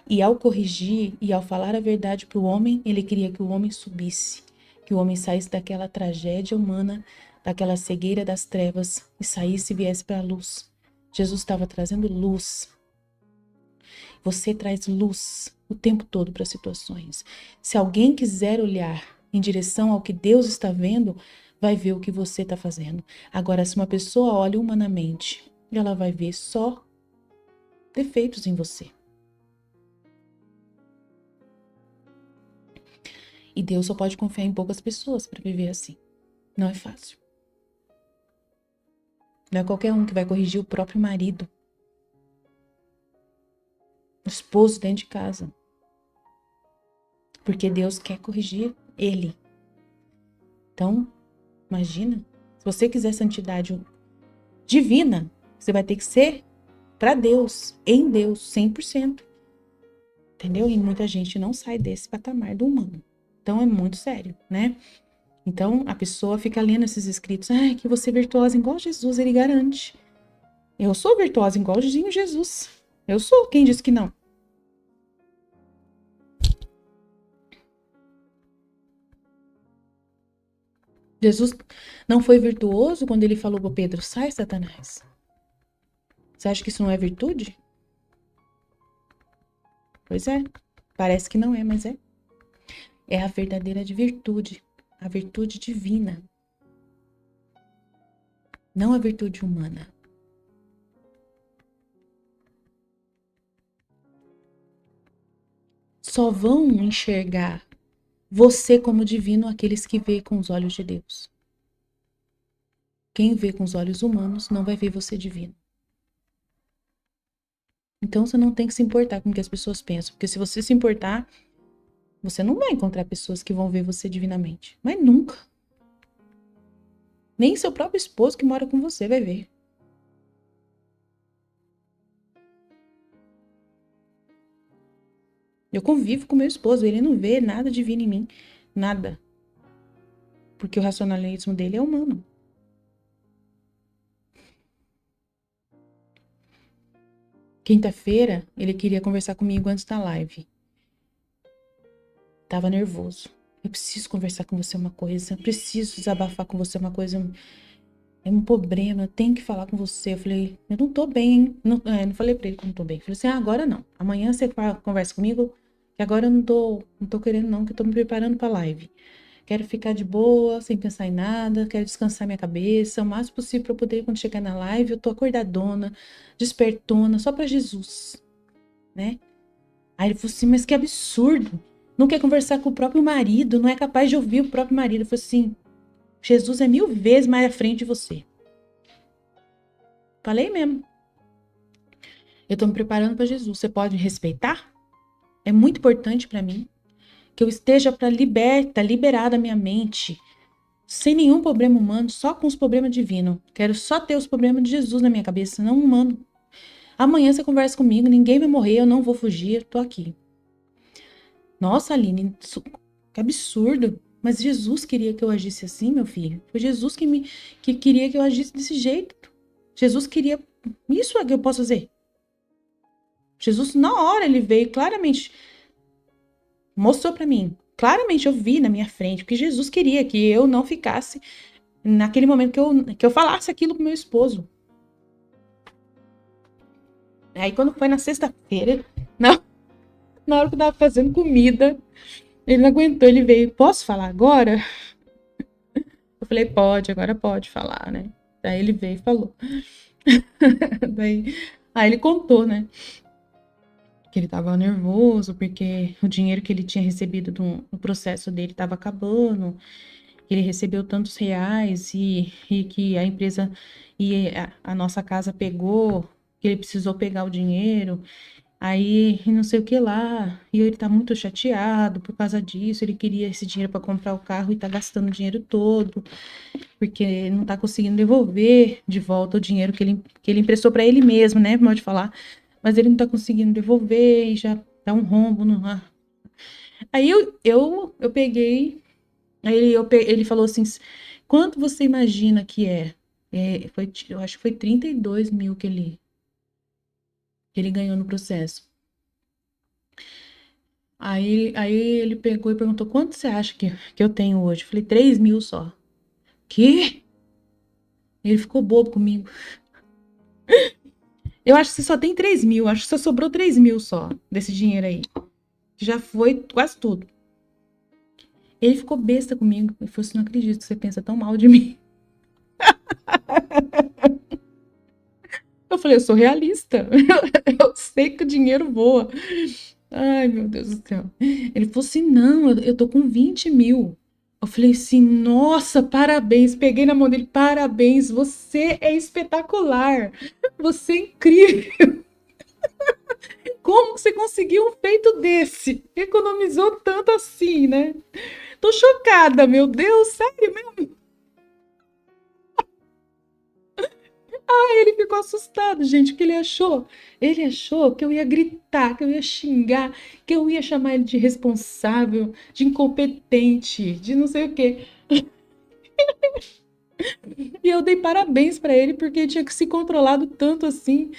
E ao corrigir e ao falar a verdade para o homem, ele queria que o homem subisse, que o homem saísse daquela tragédia humana, daquela cegueira das trevas e saísse e viesse para a luz. Jesus estava trazendo luz. Você traz luz o tempo todo para as situações. Se alguém quiser olhar em direção ao que Deus está vendo, vai ver o que você está fazendo. Agora, se uma pessoa olha humanamente, ela vai ver só defeitos em você. E Deus só pode confiar em poucas pessoas para viver assim. Não é fácil. Não é qualquer um que vai corrigir o próprio marido. O esposo dentro de casa. Porque Deus quer corrigir ele. Então, imagina, se você quiser santidade divina, você vai ter que ser para Deus, em Deus, 100%. Entendeu? E muita gente não sai desse patamar do humano. Então, é muito sério, né? Então, a pessoa fica lendo esses escritos. Ai, que você é virtuosa igual Jesus, ele garante. Eu sou virtuosa igualzinho Jesus. Eu sou, quem disse que não? Jesus não foi virtuoso quando ele falou para Pedro, sai, Satanás. Você acha que isso não é virtude? Pois é. Parece que não é, mas é. É a verdadeira virtude. A virtude divina. Não a virtude humana. Só vão enxergar você como divino aqueles que veem com os olhos de Deus. Quem vê com os olhos humanos não vai ver você divino. Então você não tem que se importar com o que as pessoas pensam. Porque se você se importar, você não vai encontrar pessoas que vão ver você divinamente. Mas nunca. Nem seu próprio esposo que mora com você vai ver. Eu convivo com meu esposo, ele não vê nada divino em mim. Nada. Porque o racionalismo dele é humano. Quinta-feira, ele queria conversar comigo antes da live. Tava nervoso. Eu preciso conversar com você uma coisa. Eu preciso desabafar com você uma coisa. É um problema, eu tenho que falar com você. Eu falei, eu não tô bem, hein? Não falei pra ele que eu não tô bem. Eu falei assim, agora não. Amanhã você conversa comigo, que agora eu não tô querendo não, que eu tô me preparando pra live. Quero ficar de boa, sem pensar em nada, quero descansar minha cabeça, o máximo possível pra eu poder, quando chegar na live, eu tô acordadona, despertona, só pra Jesus, né? Aí ele falou assim, mas que absurdo. Não quer conversar com o próprio marido, não é capaz de ouvir o próprio marido. Eu falei assim, Jesus é 1000 vezes mais à frente de você. Falei mesmo. Eu tô me preparando para Jesus. Você pode me respeitar? É muito importante para mim que eu esteja liberada a minha mente, sem nenhum problema humano, só com os problemas divinos. Quero só ter os problemas de Jesus na minha cabeça, não humano. Amanhã você conversa comigo, ninguém vai morrer, eu não vou fugir, tô aqui. Nossa, Aline, que absurdo. Mas Jesus queria que eu agisse assim, meu filho. Foi Jesus que queria que eu agisse desse jeito. Jesus queria... Isso é que eu posso fazer. Jesus, na hora, ele veio claramente... Mostrou pra mim. Claramente eu vi na minha frente. Porque Jesus queria que eu não ficasse... Naquele momento que eu falasse aquilo pro meu esposo. Aí quando foi na sexta-feira... Na hora que eu tava fazendo comida... Ele não aguentou, ele veio... Posso falar agora? Eu falei, pode, agora pode falar, né? Daí ele veio e falou. Aí ele contou, né? Que ele tava nervoso porque o dinheiro que ele tinha recebido no processo dele tava acabando. Ele recebeu tantos reais e que a empresa e a nossa casa pegou, que ele precisou pegar o dinheiro. Aí, não sei o que lá, e ele tá muito chateado por causa disso. Ele queria esse dinheiro para comprar o carro e tá gastando o dinheiro todo, porque não tá conseguindo devolver de volta o dinheiro que ele emprestou para ele mesmo, né? Pode falar, mas ele não tá conseguindo devolver e já tá um rombo no. Aí eu peguei, ele falou assim: quanto você imagina que é? Eu acho que foi 32 mil que ele ganhou no processo. Aí ele pegou e perguntou: quanto você acha que eu tenho hoje? Eu falei: 3 mil só. Quê? Ele ficou bobo comigo. Eu acho que você só tem 3 mil. Acho que só sobrou 3 mil só desse dinheiro aí. Já foi quase tudo. Ele ficou besta comigo. Ele falou assim: não acredito que você pensa tão mal de mim. Eu falei: eu sou realista. Eu sei que o dinheiro voa. Ai, meu Deus do céu. Ele falou assim: não, eu tô com 20 mil. Eu falei assim: nossa, parabéns. Peguei na mão dele: parabéns, você é espetacular. Você é incrível. Como que você conseguiu um feito desse? Economizou tanto assim, né? Tô chocada, meu Deus, sério mesmo? Ele ficou assustado, gente. O que ele achou? Ele achou que eu ia gritar, que eu ia xingar, que eu ia chamar ele de irresponsável, de incompetente, de não sei o quê. E eu dei parabéns pra ele porque ele tinha que se controlado tanto assim,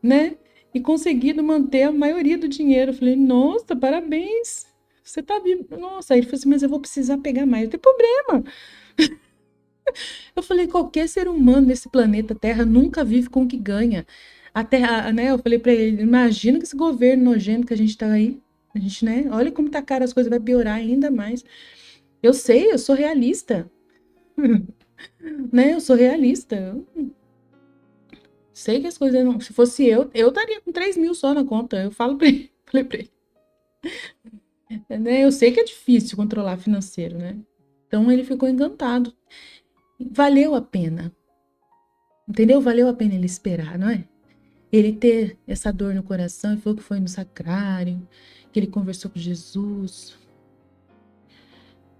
né? E conseguido manter a maioria do dinheiro. Eu falei: nossa, parabéns. Você tá vivo. Nossa, aí ele falou assim: mas eu vou precisar pegar mais. Não tem problema. Eu falei: qualquer ser humano nesse planeta Terra nunca vive com o que ganha. A Terra, né? Eu falei pra ele: imagina que esse governo nojento que a gente tá aí. A gente, né? Olha como tá caro as coisas, vai piorar ainda mais. Eu sei, eu sou realista. Né? Eu sou realista. Eu sei que as coisas não. Se fosse eu estaria com 3 mil só na conta. Eu falo pra ele. Falei pra ele. Né? Eu sei que é difícil controlar financeiro, né? Então ele ficou encantado. Valeu a pena. Entendeu? Valeu a pena ele esperar, não é? Ele ter essa dor no coração e falou que foi no sacrário, que ele conversou com Jesus,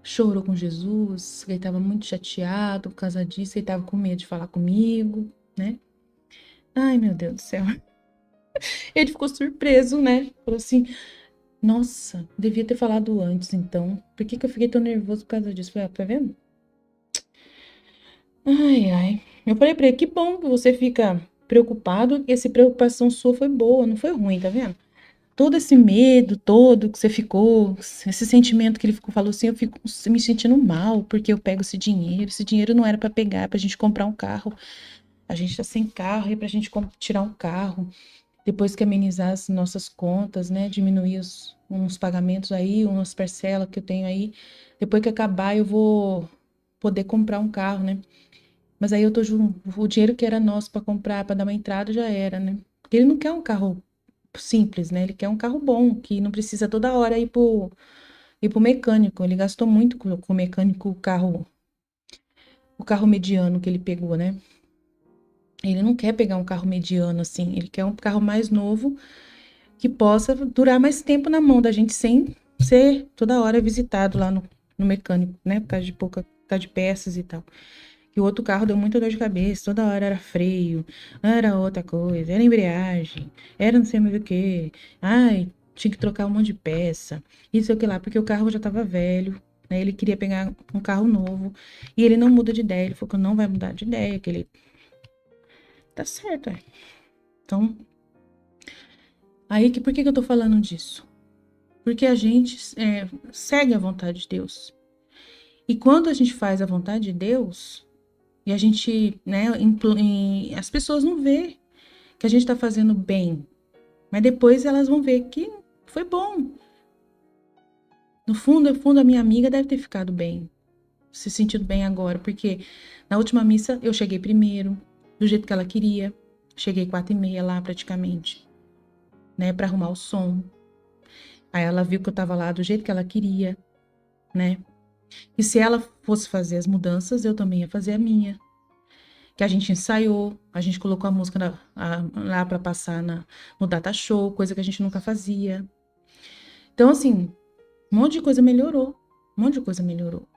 chorou com Jesus, que ele estava muito chateado por causa disso, ele estava com medo de falar comigo, né? Ai, meu Deus do céu. Ele ficou surpreso, né? Falou assim: nossa, devia ter falado antes, então. Por que eu fiquei tão nervoso por causa disso? Falei: tá vendo? Ai, ai. Eu falei pra ele: que bom que você fica preocupado, que essa preocupação sua foi boa, não foi ruim, tá vendo? Todo esse medo todo que você ficou, esse sentimento que ele ficou, falou assim: eu fico me sentindo mal porque eu pego esse dinheiro não era pra pegar, é pra gente comprar um carro. A gente tá sem carro, é pra gente tirar um carro. Depois que amenizar as nossas contas, né? Diminuir uns pagamentos aí, umas parcelas que eu tenho aí. Depois que acabar, eu vou poder comprar um carro, né? Mas aí o dinheiro que era nosso para comprar, para dar uma entrada, já era, né? Porque ele não quer um carro simples, né? Ele quer um carro bom, que não precisa toda hora ir pro mecânico. Ele gastou muito com o mecânico o carro mediano que ele pegou, né? Ele não quer pegar um carro mediano assim, ele quer um carro mais novo que possa durar mais tempo na mão da gente sem ser toda hora visitado lá no mecânico, né? Por causa de peças e tal. E o outro carro deu muita dor de cabeça, toda hora era freio, era outra coisa, era embreagem, era não sei mais o que. Ai, tinha que trocar um monte de peça, isso e o que lá, porque o carro já tava velho, né? Ele queria pegar um carro novo e ele não muda de ideia. Ele falou que não vai mudar de ideia, que ele tá certo, é. Então, aí por que eu tô falando disso? Porque a gente segue a vontade de Deus. E quando a gente faz a vontade de Deus, e a gente, né, as pessoas não vê que a gente está fazendo bem, mas depois elas vão ver que foi bom. No fundo, a minha amiga deve ter ficado bem, se sentido bem agora, porque na última missa eu cheguei primeiro, do jeito que ela queria. Cheguei 4h30 lá praticamente, né, para arrumar o som. Aí ela viu que eu tava lá do jeito que ela queria, né? E se ela fosse fazer as mudanças, eu também ia fazer a minha. Que a gente ensaiou, a gente colocou a música lá para passar no data show, coisa que a gente nunca fazia. Então, assim, um monte de coisa melhorou. Um monte de coisa melhorou,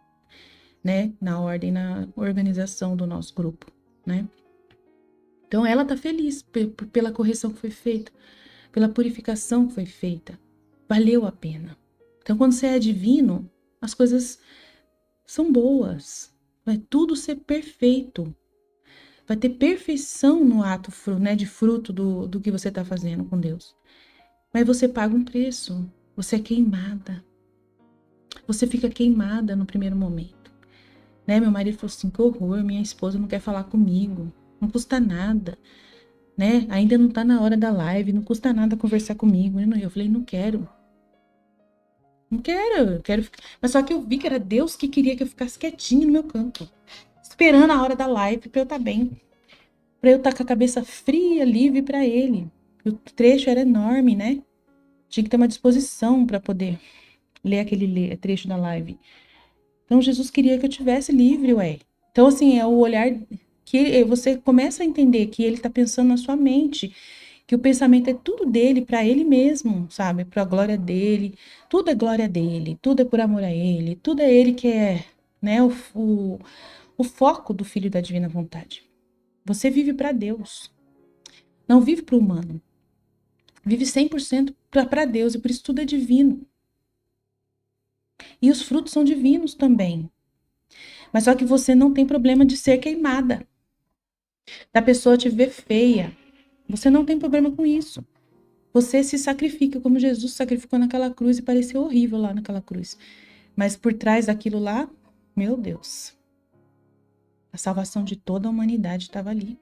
né? Na ordem, na organização do nosso grupo, né? Então, ela tá feliz pela correção que foi feita, pela purificação que foi feita. Valeu a pena. Então, quando você é divino, as coisas são boas. Vai tudo ser perfeito. Vai ter perfeição no ato, né, de fruto do que você está fazendo com Deus. Mas você paga um preço. Você é queimada. Você fica queimada no primeiro momento. Né? Meu marido falou assim, que horror, minha esposa não quer falar comigo. Não custa nada. Né? Ainda não está na hora da live, não custa nada conversar comigo. Eu falei, não quero. Não quero, eu quero ficar. Mas só que eu vi que era Deus que queria que eu ficasse quietinho no meu canto. Esperando a hora da live para eu estar bem. Para eu estar com a cabeça fria, livre para ele. O trecho era enorme, né? Tinha que ter uma disposição para poder ler aquele trecho da live. Então, Jesus queria que eu tivesse livre, ué. Então, assim, é o olhar que você começa a entender que ele está pensando na sua mente, que o pensamento é tudo dele, para ele mesmo, sabe? Para a glória dele. Tudo é glória dele, tudo é por amor a ele, tudo é ele que é, né, o foco do Filho da Divina Vontade. Você vive para Deus, não vive para o humano. Vive 100% para Deus, e por isso tudo é divino. E os frutos são divinos também. Mas só que você não tem problema de ser queimada. Da pessoa te ver feia. Você não tem problema com isso. Você se sacrifica como Jesus sacrificou naquela cruz e pareceu horrível lá naquela cruz. Mas por trás daquilo lá, meu Deus, a salvação de toda a humanidade estava ali.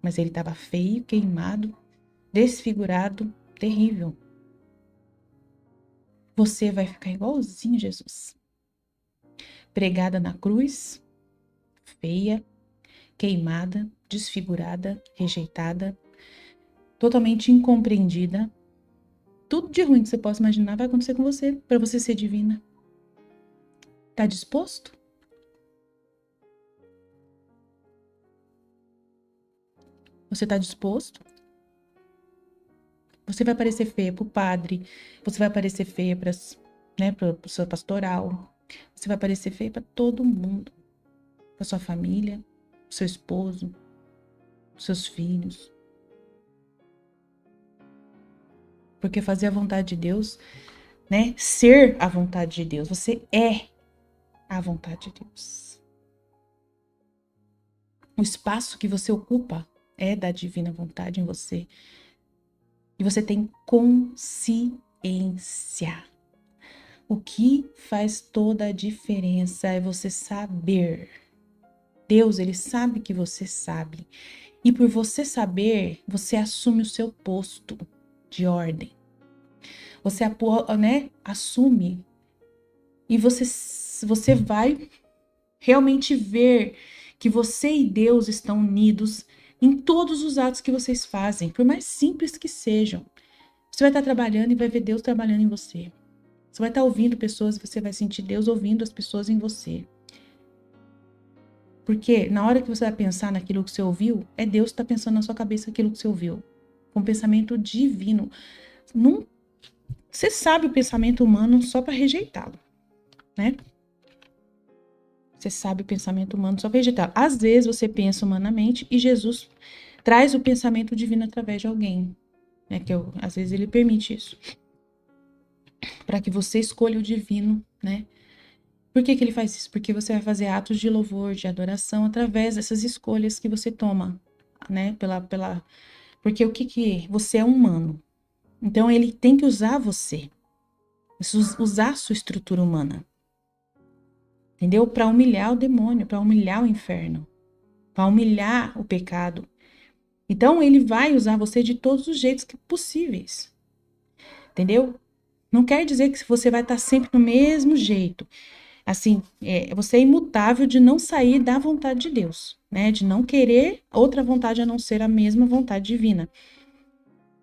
Mas ele estava feio, queimado, desfigurado, terrível. Você vai ficar igualzinho Jesus. Pregada na cruz, feia, queimada, desfigurada, rejeitada, totalmente incompreendida. Tudo de ruim que você possa imaginar vai acontecer com você, para você ser divina. Tá disposto? Você tá disposto? Você vai parecer feia pro padre, você vai parecer feia para, né, pro seu pastoral, você vai parecer feia para todo mundo, para sua família, pro seu esposo, pros seus filhos. Porque fazer a vontade de Deus, né? Ser a vontade de Deus. Você é a vontade de Deus. O espaço que você ocupa é da divina vontade em você. E você tem consciência. O que faz toda a diferença é você saber. Deus, ele sabe que você sabe. E por você saber, você assume o seu posto de ordem. Você, né, assume. E você vai realmente ver que você e Deus estão unidos em todos os atos que vocês fazem, por mais simples que sejam. Você vai estar trabalhando e vai ver Deus trabalhando em você. Você vai estar ouvindo pessoas e você vai sentir Deus ouvindo as pessoas em você. Porque na hora que você vai pensar naquilo que você ouviu, é Deus que está pensando na sua cabeça aquilo que você ouviu. Com um pensamento divino. Não, você sabe o pensamento humano só para rejeitá-lo, né? Você sabe o pensamento humano só para rejeitá-lo. Às vezes você pensa humanamente e Jesus traz o pensamento divino através de alguém, né? Às vezes ele permite isso. Para que você escolha o divino, né? Por que ele faz isso? Porque você vai fazer atos de louvor, de adoração, através dessas escolhas que você toma, né? Porque você é humano. Então, ele tem que usar você. Usar a sua estrutura humana. Entendeu? Para humilhar o demônio, para humilhar o inferno. Para humilhar o pecado. Então, ele vai usar você de todos os jeitos possíveis. Entendeu? Não quer dizer que você vai estar sempre no mesmo jeito. Assim, você é imutável de não sair da vontade de Deus, né? De não querer outra vontade a não ser a mesma vontade divina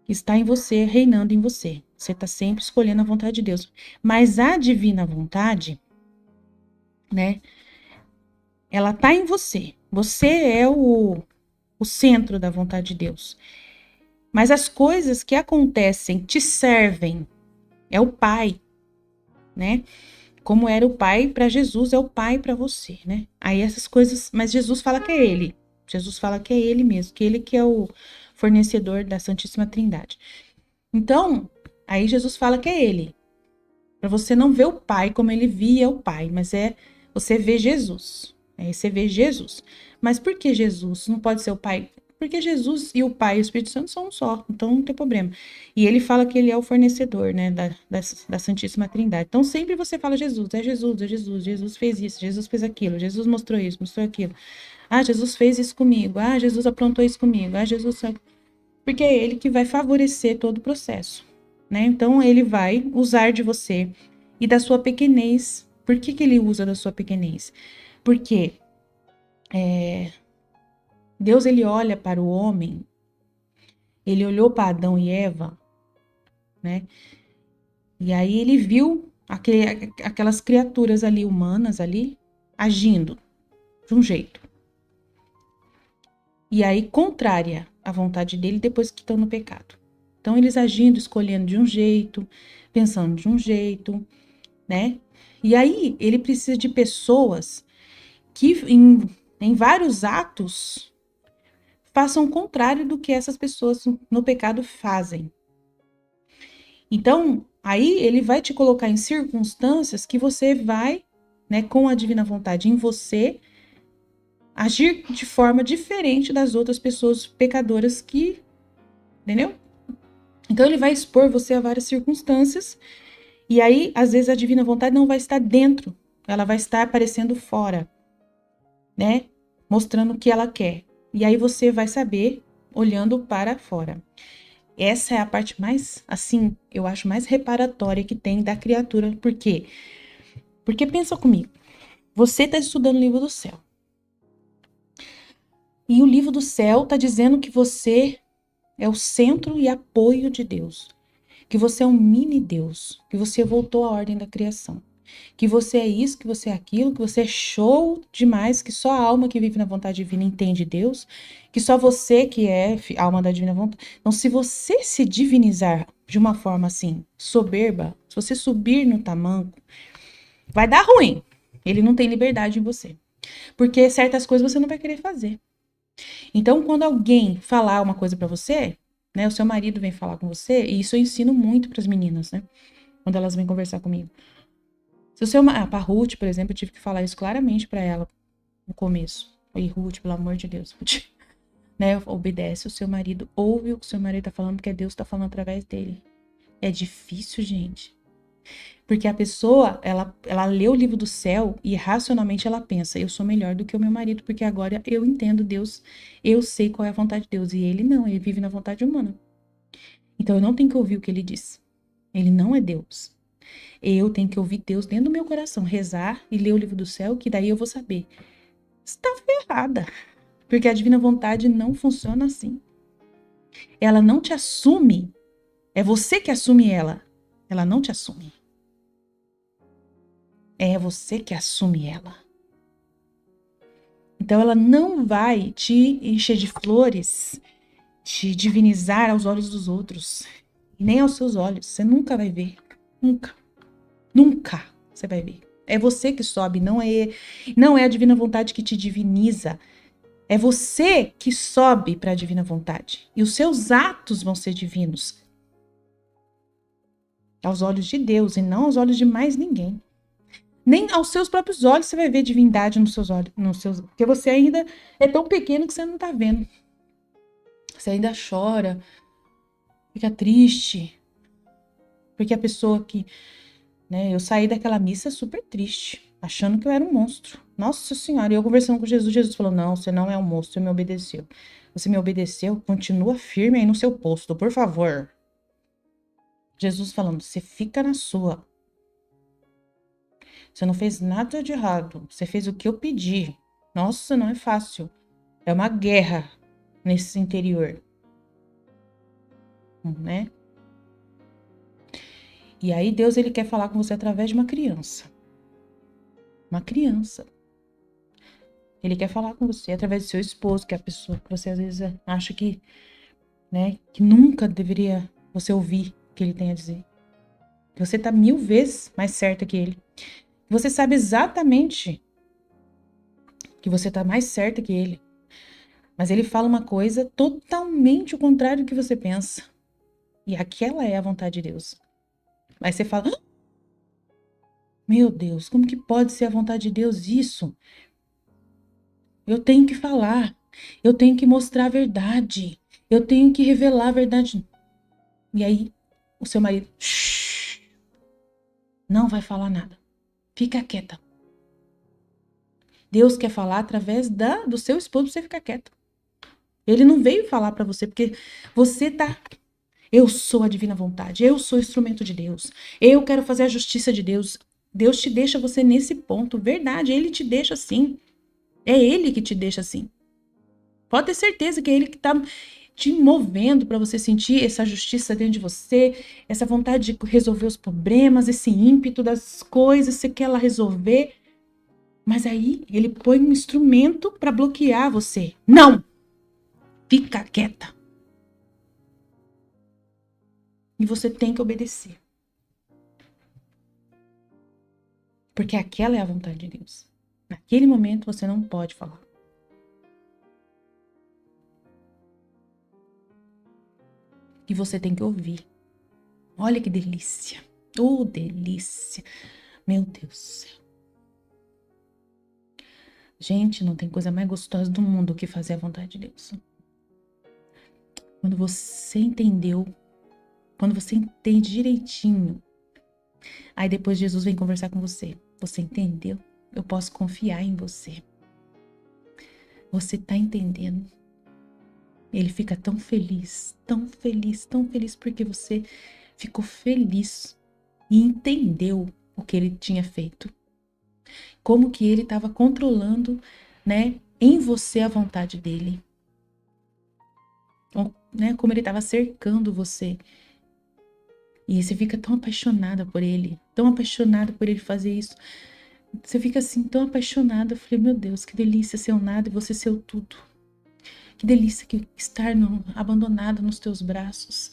que está em você, reinando em você. Você está sempre escolhendo a vontade de Deus. Mas a divina vontade, né? Ela está em você. Você é o centro da vontade de Deus. Mas as coisas que acontecem te servem. É o Pai, né? Como era o Pai para Jesus, é o Pai para você, né? Aí essas coisas, mas Jesus fala que é Ele. Jesus fala que é Ele mesmo, que Ele que é o fornecedor da Santíssima Trindade. Então, aí Jesus fala que é Ele. Para você não ver o Pai como Ele via o Pai, mas você vê Jesus. Aí você vê Jesus. Mas por que Jesus? Não pode ser o Pai? Porque Jesus e o Pai e o Espírito Santo são um só, então não tem problema. E ele fala que ele é o fornecedor, né, da Santíssima Trindade. Então sempre você fala Jesus, é Jesus, é Jesus, Jesus fez isso, Jesus fez aquilo, Jesus mostrou isso, mostrou aquilo. Ah, Jesus fez isso comigo, ah, Jesus aprontou isso comigo, ah, Jesus... Porque é ele que vai favorecer todo o processo, né? Então ele vai usar de você e da sua pequenez. Por que ele usa da sua pequenez? Porque Deus, ele olha para o homem, ele olhou para Adão e Eva, né? E aí ele viu aquelas criaturas ali, humanas ali, agindo de um jeito. E aí contrária à vontade dele depois que estão no pecado. Então eles agindo, escolhendo de um jeito, pensando de um jeito, né? E aí ele precisa de pessoas que em vários atos façam o contrário do que essas pessoas no pecado fazem. Então, aí ele vai te colocar em circunstâncias que você vai, né, com a divina vontade em você, agir de forma diferente das outras pessoas pecadoras que, entendeu? Então ele vai expor você a várias circunstâncias, e aí, às vezes, a divina vontade não vai estar dentro, ela vai estar aparecendo fora, né? Mostrando o que ela quer. E aí você vai saber olhando para fora. Essa é a parte mais, assim, eu acho mais reparatória que tem da criatura. Por quê? Porque pensa comigo. Você está estudando o livro do céu. E o livro do céu está dizendo que você é o centro e apoio de Deus. Que você é um mini Deus. Que você voltou à ordem da criação. Que você é isso, que você é aquilo, que você é show demais, que só a alma que vive na vontade divina entende Deus, que só você que é alma da divina vontade. Então, se você se divinizar de uma forma assim, soberba, se você subir no tamanco, vai dar ruim. Ele não tem liberdade em você. Porque certas coisas você não vai querer fazer. Então, quando alguém falar uma coisa pra você, né, o seu marido vem falar com você, e isso eu ensino muito pras meninas, né, quando elas vêm conversar comigo. Se o seu, pra Ruth, por exemplo, eu tive que falar isso claramente pra ela no começo. E Ruth, pelo amor de Deus, Ruth, né, obedece o seu marido, ouve o que o seu marido tá falando, porque Deus tá falando através dele. É difícil, gente. Porque a pessoa, ela lê o livro do céu e racionalmente ela pensa, eu sou melhor do que o meu marido, porque agora eu entendo Deus, eu sei qual é a vontade de Deus. E ele não, ele vive na vontade humana. Então eu não tenho que ouvir o que ele diz. Ele não é Deus. Eu tenho que ouvir Deus dentro do meu coração, rezar e ler o livro do céu, que daí eu vou saber. Você está ferrada. Porque a divina vontade não funciona assim. Ela não te assume. É você que assume ela. Ela não te assume. É você que assume ela. Então ela não vai te encher de flores, te divinizar aos olhos dos outros, e nem aos seus olhos. Você nunca vai ver. Nunca. Nunca você vai ver. É você que sobe, não é a divina vontade que te diviniza. É você que sobe para a divina vontade. E os seus atos vão ser divinos. Aos olhos de Deus e não aos olhos de mais ninguém. Nem aos seus próprios olhos você vai ver divindade nos seus olhos. Porque você ainda é tão pequeno que você não está vendo. Você ainda chora, fica triste. Porque a pessoa que... né, eu saí daquela missa super triste, achando que eu era um monstro. Nossa Senhora, e eu conversando com Jesus, Jesus falou, não, você não é um monstro, você me obedeceu. Você me obedeceu, continua firme aí no seu posto, por favor. Jesus falando, você fica na sua. Você não fez nada de errado. Você fez o que eu pedi. Nossa, não é fácil. É uma guerra nesse interior. Né? E aí Deus, ele quer falar com você através de uma criança. Uma criança. Ele quer falar com você através do seu esposo, que é a pessoa que você às vezes acha que, né, que nunca deveria você ouvir o que ele tem a dizer. Você tá 1000 vezes mais certa que ele. Você sabe exatamente que você tá mais certa que ele. Mas ele fala uma coisa totalmente o contrário do que você pensa. E aquela é a vontade de Deus. Aí você fala, ah, meu Deus, como que pode ser a vontade de Deus isso? Eu tenho que falar. Eu tenho que mostrar a verdade. Eu tenho que revelar a verdade. E aí, o seu marido, shh, não vai falar nada. Fica quieta. Deus quer falar através do seu esposo pra você ficar quieta. Ele não veio falar pra você porque você tá... Eu sou a divina vontade. Eu sou instrumento de Deus. Eu quero fazer a justiça de Deus. Deus te deixa você nesse ponto. Verdade, ele te deixa assim. É ele que te deixa assim. Pode ter certeza que é ele que tá te movendo para você sentir essa justiça dentro de você, essa vontade de resolver os problemas, esse ímpeto das coisas, você quer lá resolver. Mas aí ele põe um instrumento para bloquear você. Não! Fica quieta. E você tem que obedecer. Porque aquela é a vontade de Deus. Naquele momento você não pode falar. E você tem que ouvir. Olha que delícia. Oh, delícia. Meu Deus do céu. Gente, não tem coisa mais gostosa do mundo que fazer a vontade de Deus. Quando você entendeu, quando você entende direitinho, aí depois Jesus vem conversar com você. Você entendeu? Eu posso confiar em você. Você tá entendendo? Ele fica tão feliz, tão feliz, tão feliz porque você ficou feliz e entendeu o que ele tinha feito. Como que ele estava controlando, né, em você a vontade dele. Né, como ele estava cercando você. E você fica tão apaixonada por ele, tão apaixonada por ele fazer isso. Você fica assim, tão apaixonada. Eu falei, meu Deus, que delícia ser o nada e você ser o tudo. Que delícia que estar abandonado nos teus braços.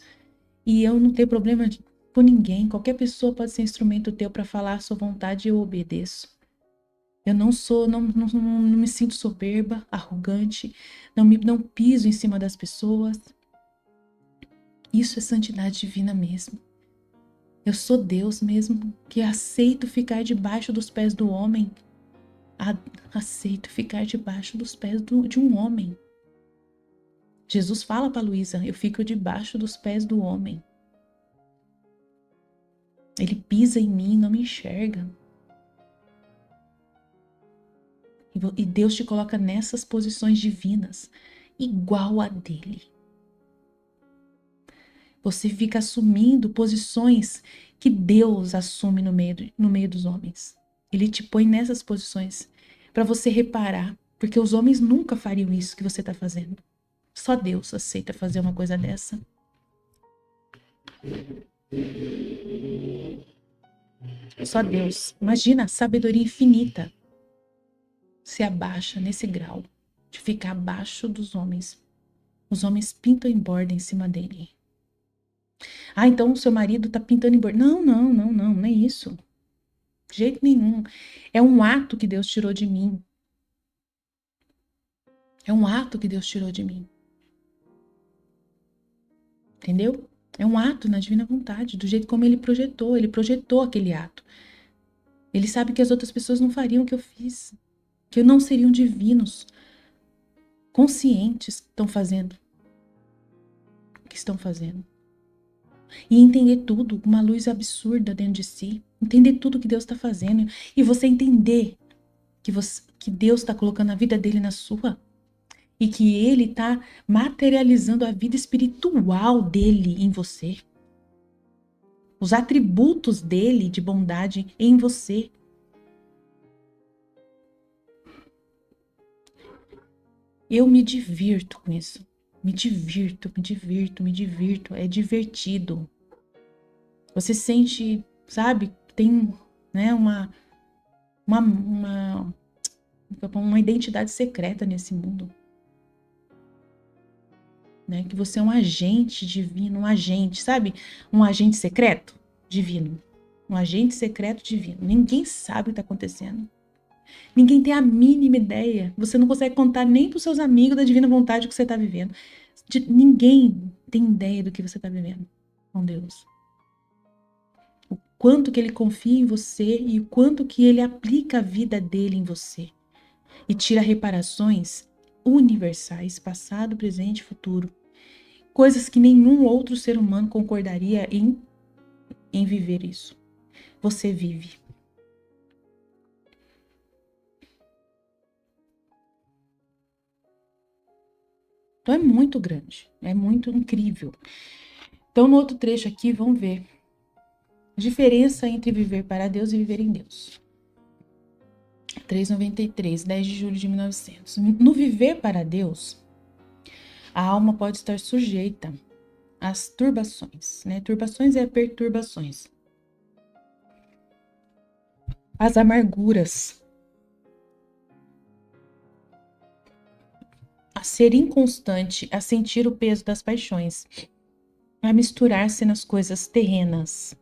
E eu não tenho problema com ninguém. Qualquer pessoa pode ser instrumento teu para falar a sua vontade e eu obedeço. Eu não sou, não me sinto soberba, arrogante, não piso em cima das pessoas. Isso é santidade divina mesmo. Eu sou Deus mesmo, que aceito ficar debaixo dos pés do homem. Aceito ficar debaixo dos pés de um homem. Jesus fala para Luísa, eu fico debaixo dos pés do homem. Ele pisa em mim, não me enxerga. E Deus te coloca nessas posições divinas, igual a dele. Você fica assumindo posições que Deus assume no meio dos homens. Ele te põe nessas posições para você reparar, porque os homens nunca fariam isso que você está fazendo. Só Deus aceita fazer uma coisa dessa. Só Deus. Imagina a sabedoria infinita. Se abaixa nesse grau de ficar abaixo dos homens. Os homens pintam em borda em cima dele. Ah, então o seu marido tá pintando em borda. Não é isso. De jeito nenhum. É um ato que Deus tirou de mim. É um ato que Deus tirou de mim. Entendeu? É um ato na divina vontade, do jeito como ele projetou aquele ato. Ele sabe que as outras pessoas não fariam o que eu fiz, que não seriam divinos, conscientes que estão fazendo o que estão fazendo. E entender tudo, uma luz absurda dentro de si, entender tudo que Deus está fazendo e você entender que Deus está colocando a vida dele na sua e que ele está materializando a vida espiritual dele em você. os atributos dele de bondade em você. Eu me divirto com isso. Me divirto. É divertido. Você sente, sabe, tem, né, uma identidade secreta nesse mundo. Né? Que você é um agente divino, um agente, sabe? Um agente secreto divino. Um agente secreto divino. Ninguém sabe o que está acontecendo. Ninguém tem a mínima ideia. Você não consegue contar nem para os seus amigos da divina vontade que você está vivendo. Ninguém tem ideia do que você está vivendo com Deus. O quanto que ele confia em você e o quanto que ele aplica a vida dele em você. E tira reparações universais, passado, presente e futuro. Coisas que nenhum outro ser humano concordaria em viver isso. Você vive. Então é muito grande, é muito incrível. Então no outro trecho aqui, vamos ver a diferença entre viver para Deus e viver em Deus. 393, 10 de julho de 1900. No viver para Deus, a alma pode estar sujeita às turbações, né? Turbações é perturbações. Às amarguras. A ser inconstante, a sentir o peso das paixões, a misturar-se nas coisas terrenas.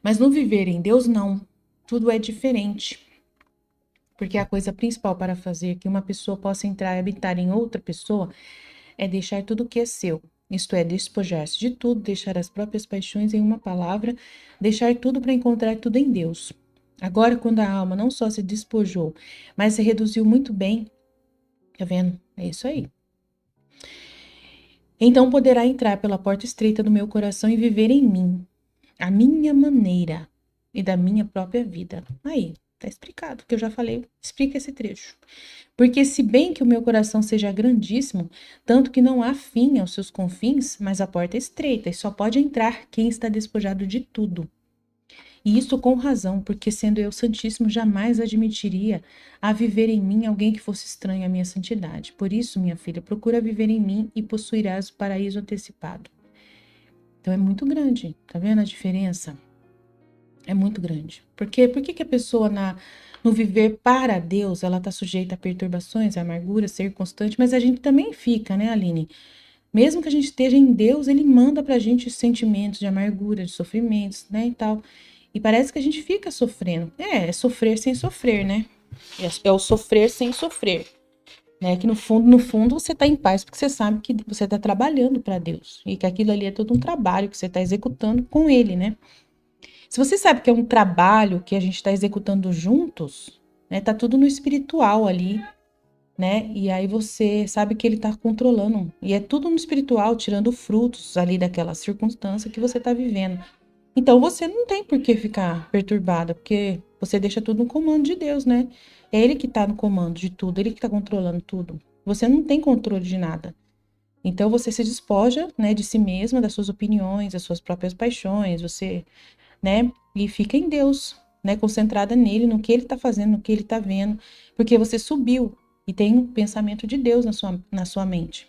Mas no viver em Deus, não. Tudo é diferente. Porque a coisa principal para fazer que uma pessoa possa entrar e habitar em outra pessoa é deixar tudo o que é seu. Isto é, despojar-se de tudo, deixar as próprias paixões em uma palavra, deixar tudo para encontrar tudo em Deus. Agora, quando a alma não só se despojou, mas se reduziu muito bem, tá vendo? É isso aí. Então poderá entrar pela porta estreita do meu coração e viver em mim, a minha maneira e da minha própria vida. Aí, tá explicado, que eu já falei, explica esse trecho. Porque se bem que o meu coração seja grandíssimo, tanto que não há fim aos seus confins, mas a porta é estreita e só pode entrar quem está despojado de tudo. E isso com razão, porque sendo eu santíssimo, jamais admitiria a viver em mim alguém que fosse estranho à minha santidade. Por isso, minha filha, procura viver em mim e possuirás o paraíso antecipado. Então é muito grande, tá vendo a diferença? É muito grande. Por que a pessoa no viver para Deus, ela está sujeita a perturbações, a amargura, ser constante, mas a gente também fica, né, Aline? Mesmo que a gente esteja em Deus, ele manda pra gente sentimentos de amargura, de sofrimentos, né, e tal. E parece que a gente fica sofrendo. É sofrer sem sofrer, né? É o sofrer sem sofrer. Né? Que no fundo, você tá em paz, porque você sabe que você tá trabalhando para Deus. E que aquilo ali é todo um trabalho que você tá executando com ele, né? Se você sabe que é um trabalho que a gente está executando juntos, né? Tá tudo no espiritual ali, né? E aí você sabe que ele tá controlando. E é tudo no espiritual, tirando frutos ali daquela circunstância que você tá vivendo. Então você não tem por que ficar perturbada, porque você deixa tudo no comando de Deus, né? É ele que tá no comando de tudo, ele que tá controlando tudo. Você não tem controle de nada. Então você se despoja, né, de si mesma, das suas opiniões, das suas próprias paixões, você, né, e fica em Deus, né, concentrada nele, no que ele tá fazendo, no que ele tá vendo, porque você subiu e tem um pensamento de Deus na sua mente.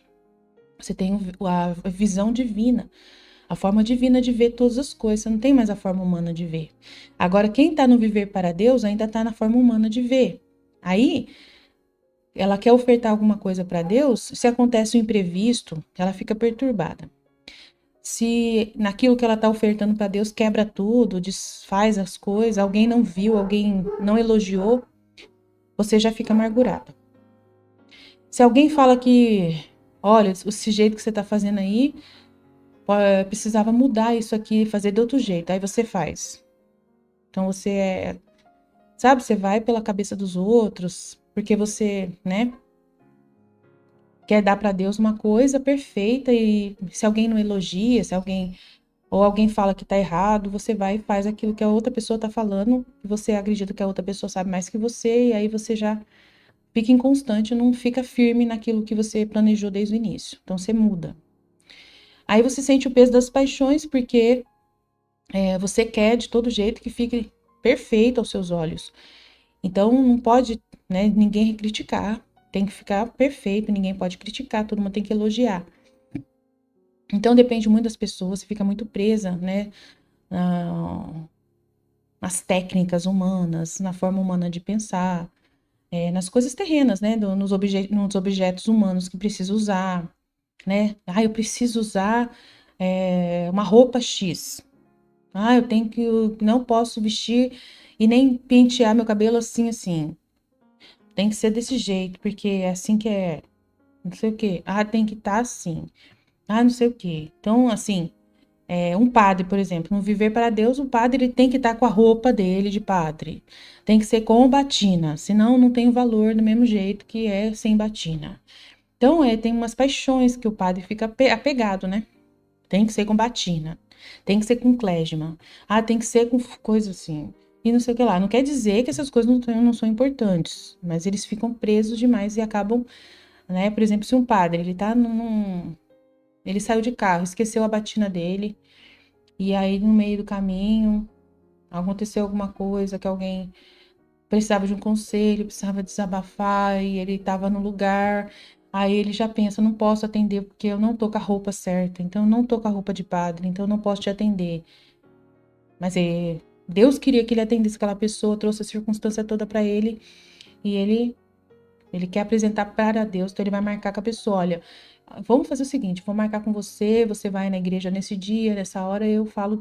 Você tem a visão divina. A forma divina de ver todas as coisas, você não tem mais a forma humana de ver. Agora, quem está no viver para Deus ainda está na forma humana de ver. Aí, ela quer ofertar alguma coisa para Deus, se acontece um imprevisto, ela fica perturbada. Se naquilo que ela está ofertando para Deus quebra tudo, desfaz as coisas, alguém não viu, alguém não elogiou, você já fica amargurada. Se alguém fala que, olha, esse jeito que você está fazendo aí, precisava mudar isso aqui, fazer de outro jeito. Aí você faz. Então você sabe, você vai pela cabeça dos outros, porque você, né, quer dar para Deus uma coisa perfeita e se alguém não elogia, se alguém ou alguém fala que tá errado, você vai e faz aquilo que a outra pessoa tá falando, e você acredita que a outra pessoa sabe mais que você e aí você já fica inconstante, não fica firme naquilo que você planejou desde o início. Então você muda. Aí você sente o peso das paixões, porque você quer de todo jeito que fique perfeito aos seus olhos. Então não pode, né, ninguém criticar, tem que ficar perfeito, ninguém pode criticar, todo mundo tem que elogiar. Então depende muito das pessoas, você fica muito presa, né, nas técnicas humanas, na forma humana de pensar, nas coisas terrenas, né, nos objetos humanos que precisa usar, né? Ah, eu preciso usar uma roupa X. Ah, não posso vestir e nem pentear meu cabelo assim, assim. Tem que ser desse jeito, porque é assim que é, não sei o quê. Ah, tem que estar assim. Ah, não sei o quê. Então, assim, um padre, por exemplo, no Viver para Deus, o padre ele tem que estar com a roupa dele de padre. Tem que ser com batina, senão não tem o valor do mesmo jeito que é sem batina. Então, tem umas paixões que o padre fica apegado, né? Tem que ser com batina. Tem que ser com klezmer. Ah, tem que ser com coisa assim. E não sei o que lá. Não quer dizer que essas coisas não são importantes, mas eles ficam presos demais e acabam, né? Por exemplo, se um padre, ele tá ele saiu de carro, esqueceu a batina dele, e aí no meio do caminho aconteceu alguma coisa que alguém precisava de um conselho, precisava desabafar, e ele estava no lugar. Aí ele já pensa, não posso atender porque eu não tô com a roupa certa, então eu não tô com a roupa de padre, então eu não posso te atender. Mas Deus queria que ele atendesse aquela pessoa, trouxe a circunstância toda para ele, e ele quer apresentar para Deus, então ele vai marcar com a pessoa, olha, vamos fazer o seguinte, vou marcar com você, você vai na igreja nesse dia, nessa hora eu falo.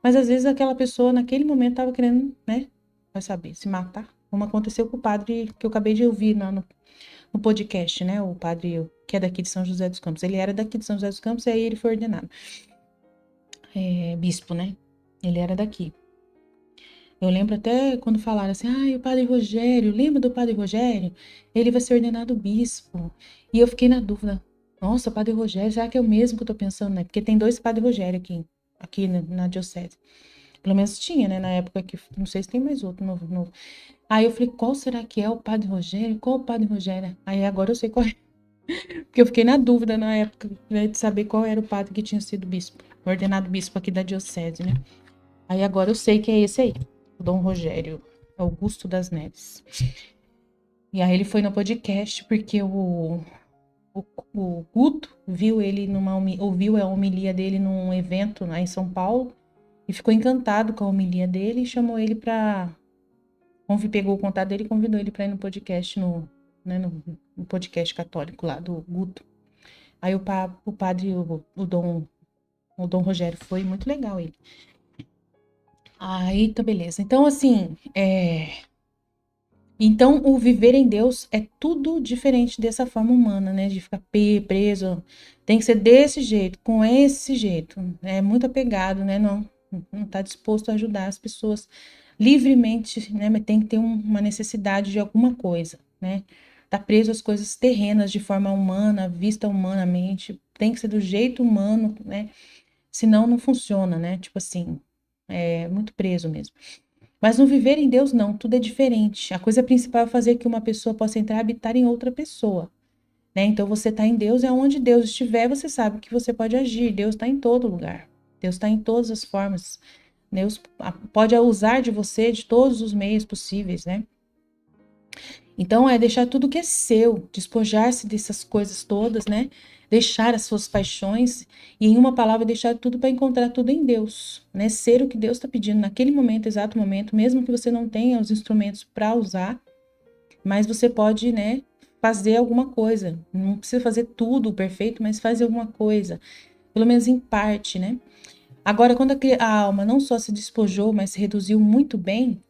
Mas às vezes aquela pessoa naquele momento estava querendo, né, vai saber, se matar. Como aconteceu com o padre que eu acabei de ouvir no podcast, né? O padre que é daqui de São José dos Campos. Ele era daqui de São José dos Campos e aí ele foi ordenado bispo, né? Ele era daqui. Eu lembro até quando falaram assim, o padre Rogério, lembra do padre Rogério? Ele vai ser ordenado bispo. E eu fiquei na dúvida, nossa, padre Rogério, será que é o mesmo que eu tô pensando, né? Porque tem dois padre Rogério aqui na diocese. Pelo menos tinha, né? Na época que, não sei se tem mais outro novo. Aí eu falei, qual será que é o padre Rogério? Qual o padre Rogério? Aí agora eu sei qual é. Porque eu fiquei na dúvida na época, né, de saber qual era o padre que tinha sido bispo, ordenado bispo aqui da diocese, né? Aí agora eu sei que é esse aí, o Dom Rogério Augusto das Neves. E aí ele foi no podcast porque o Guto viu ele ouviu a homilia dele num evento lá em São Paulo e ficou encantado com a homilia dele e chamou ele para pegou o contato dele e convidou ele para ir no podcast no podcast católico lá do Guto. Aí o padre, o Dom Rogério foi muito legal ele. Aí tá beleza. Então assim, então o viver em Deus é tudo diferente dessa forma humana, né? De ficar preso. Tem que ser desse jeito, com esse jeito. É muito apegado, né? Não tá disposto a ajudar as pessoas livremente, né? Mas tem que ter uma necessidade de alguma coisa, né? Tá preso às coisas terrenas de forma humana, vista humanamente. Tem que ser do jeito humano, né? Senão não funciona, né? Tipo assim, é muito preso mesmo. Mas no viver em Deus, não, tudo é diferente. A coisa principal é fazer que uma pessoa possa entrar e habitar em outra pessoa, né? Então você está em Deus, é onde Deus estiver, você sabe que você pode agir. Deus está em todo lugar. Deus está em todas as formas. Deus pode usar de você de todos os meios possíveis, né? Então é deixar tudo que é seu, despojar-se dessas coisas todas, né? Deixar as suas paixões e, em uma palavra, deixar tudo para encontrar tudo em Deus, né? Ser o que Deus está pedindo naquele momento, exato momento, mesmo que você não tenha os instrumentos para usar, mas você pode, né, fazer alguma coisa. Não precisa fazer tudo perfeito, mas fazer alguma coisa, pelo menos em parte, né? Agora, quando a alma não só se despojou, mas se reduziu muito bem,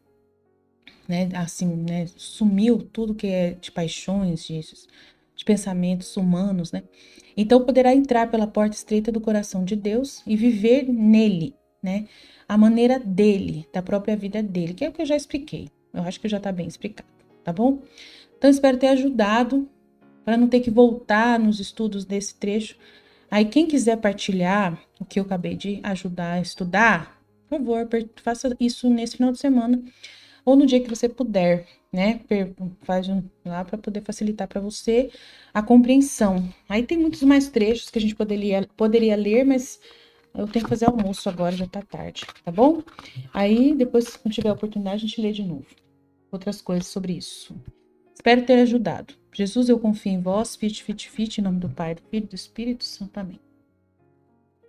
né, assim, né, sumiu tudo que é de paixões, de pensamentos humanos, né? Então poderá entrar pela porta estreita do coração de Deus e viver nele, né? A maneira dele, da própria vida dele, que é o que eu já expliquei. Eu acho que já tá bem explicado, tá bom? Então espero ter ajudado para não ter que voltar nos estudos desse trecho. Aí quem quiser partilhar o que eu acabei de ajudar a estudar, por favor, faça isso nesse final de semana. ou no dia que você puder, né? Faz lá para poder facilitar para você a compreensão. Aí tem muitos mais trechos que a gente poderia ler, mas eu tenho que fazer almoço agora, já tá tarde, tá bom? Aí depois, quando tiver a oportunidade, a gente lê de novo outras coisas sobre isso. Espero ter ajudado. Jesus, eu confio em vós. Fit, fit, fit, em nome do Pai, do Filho e do Espírito Santo. Amém.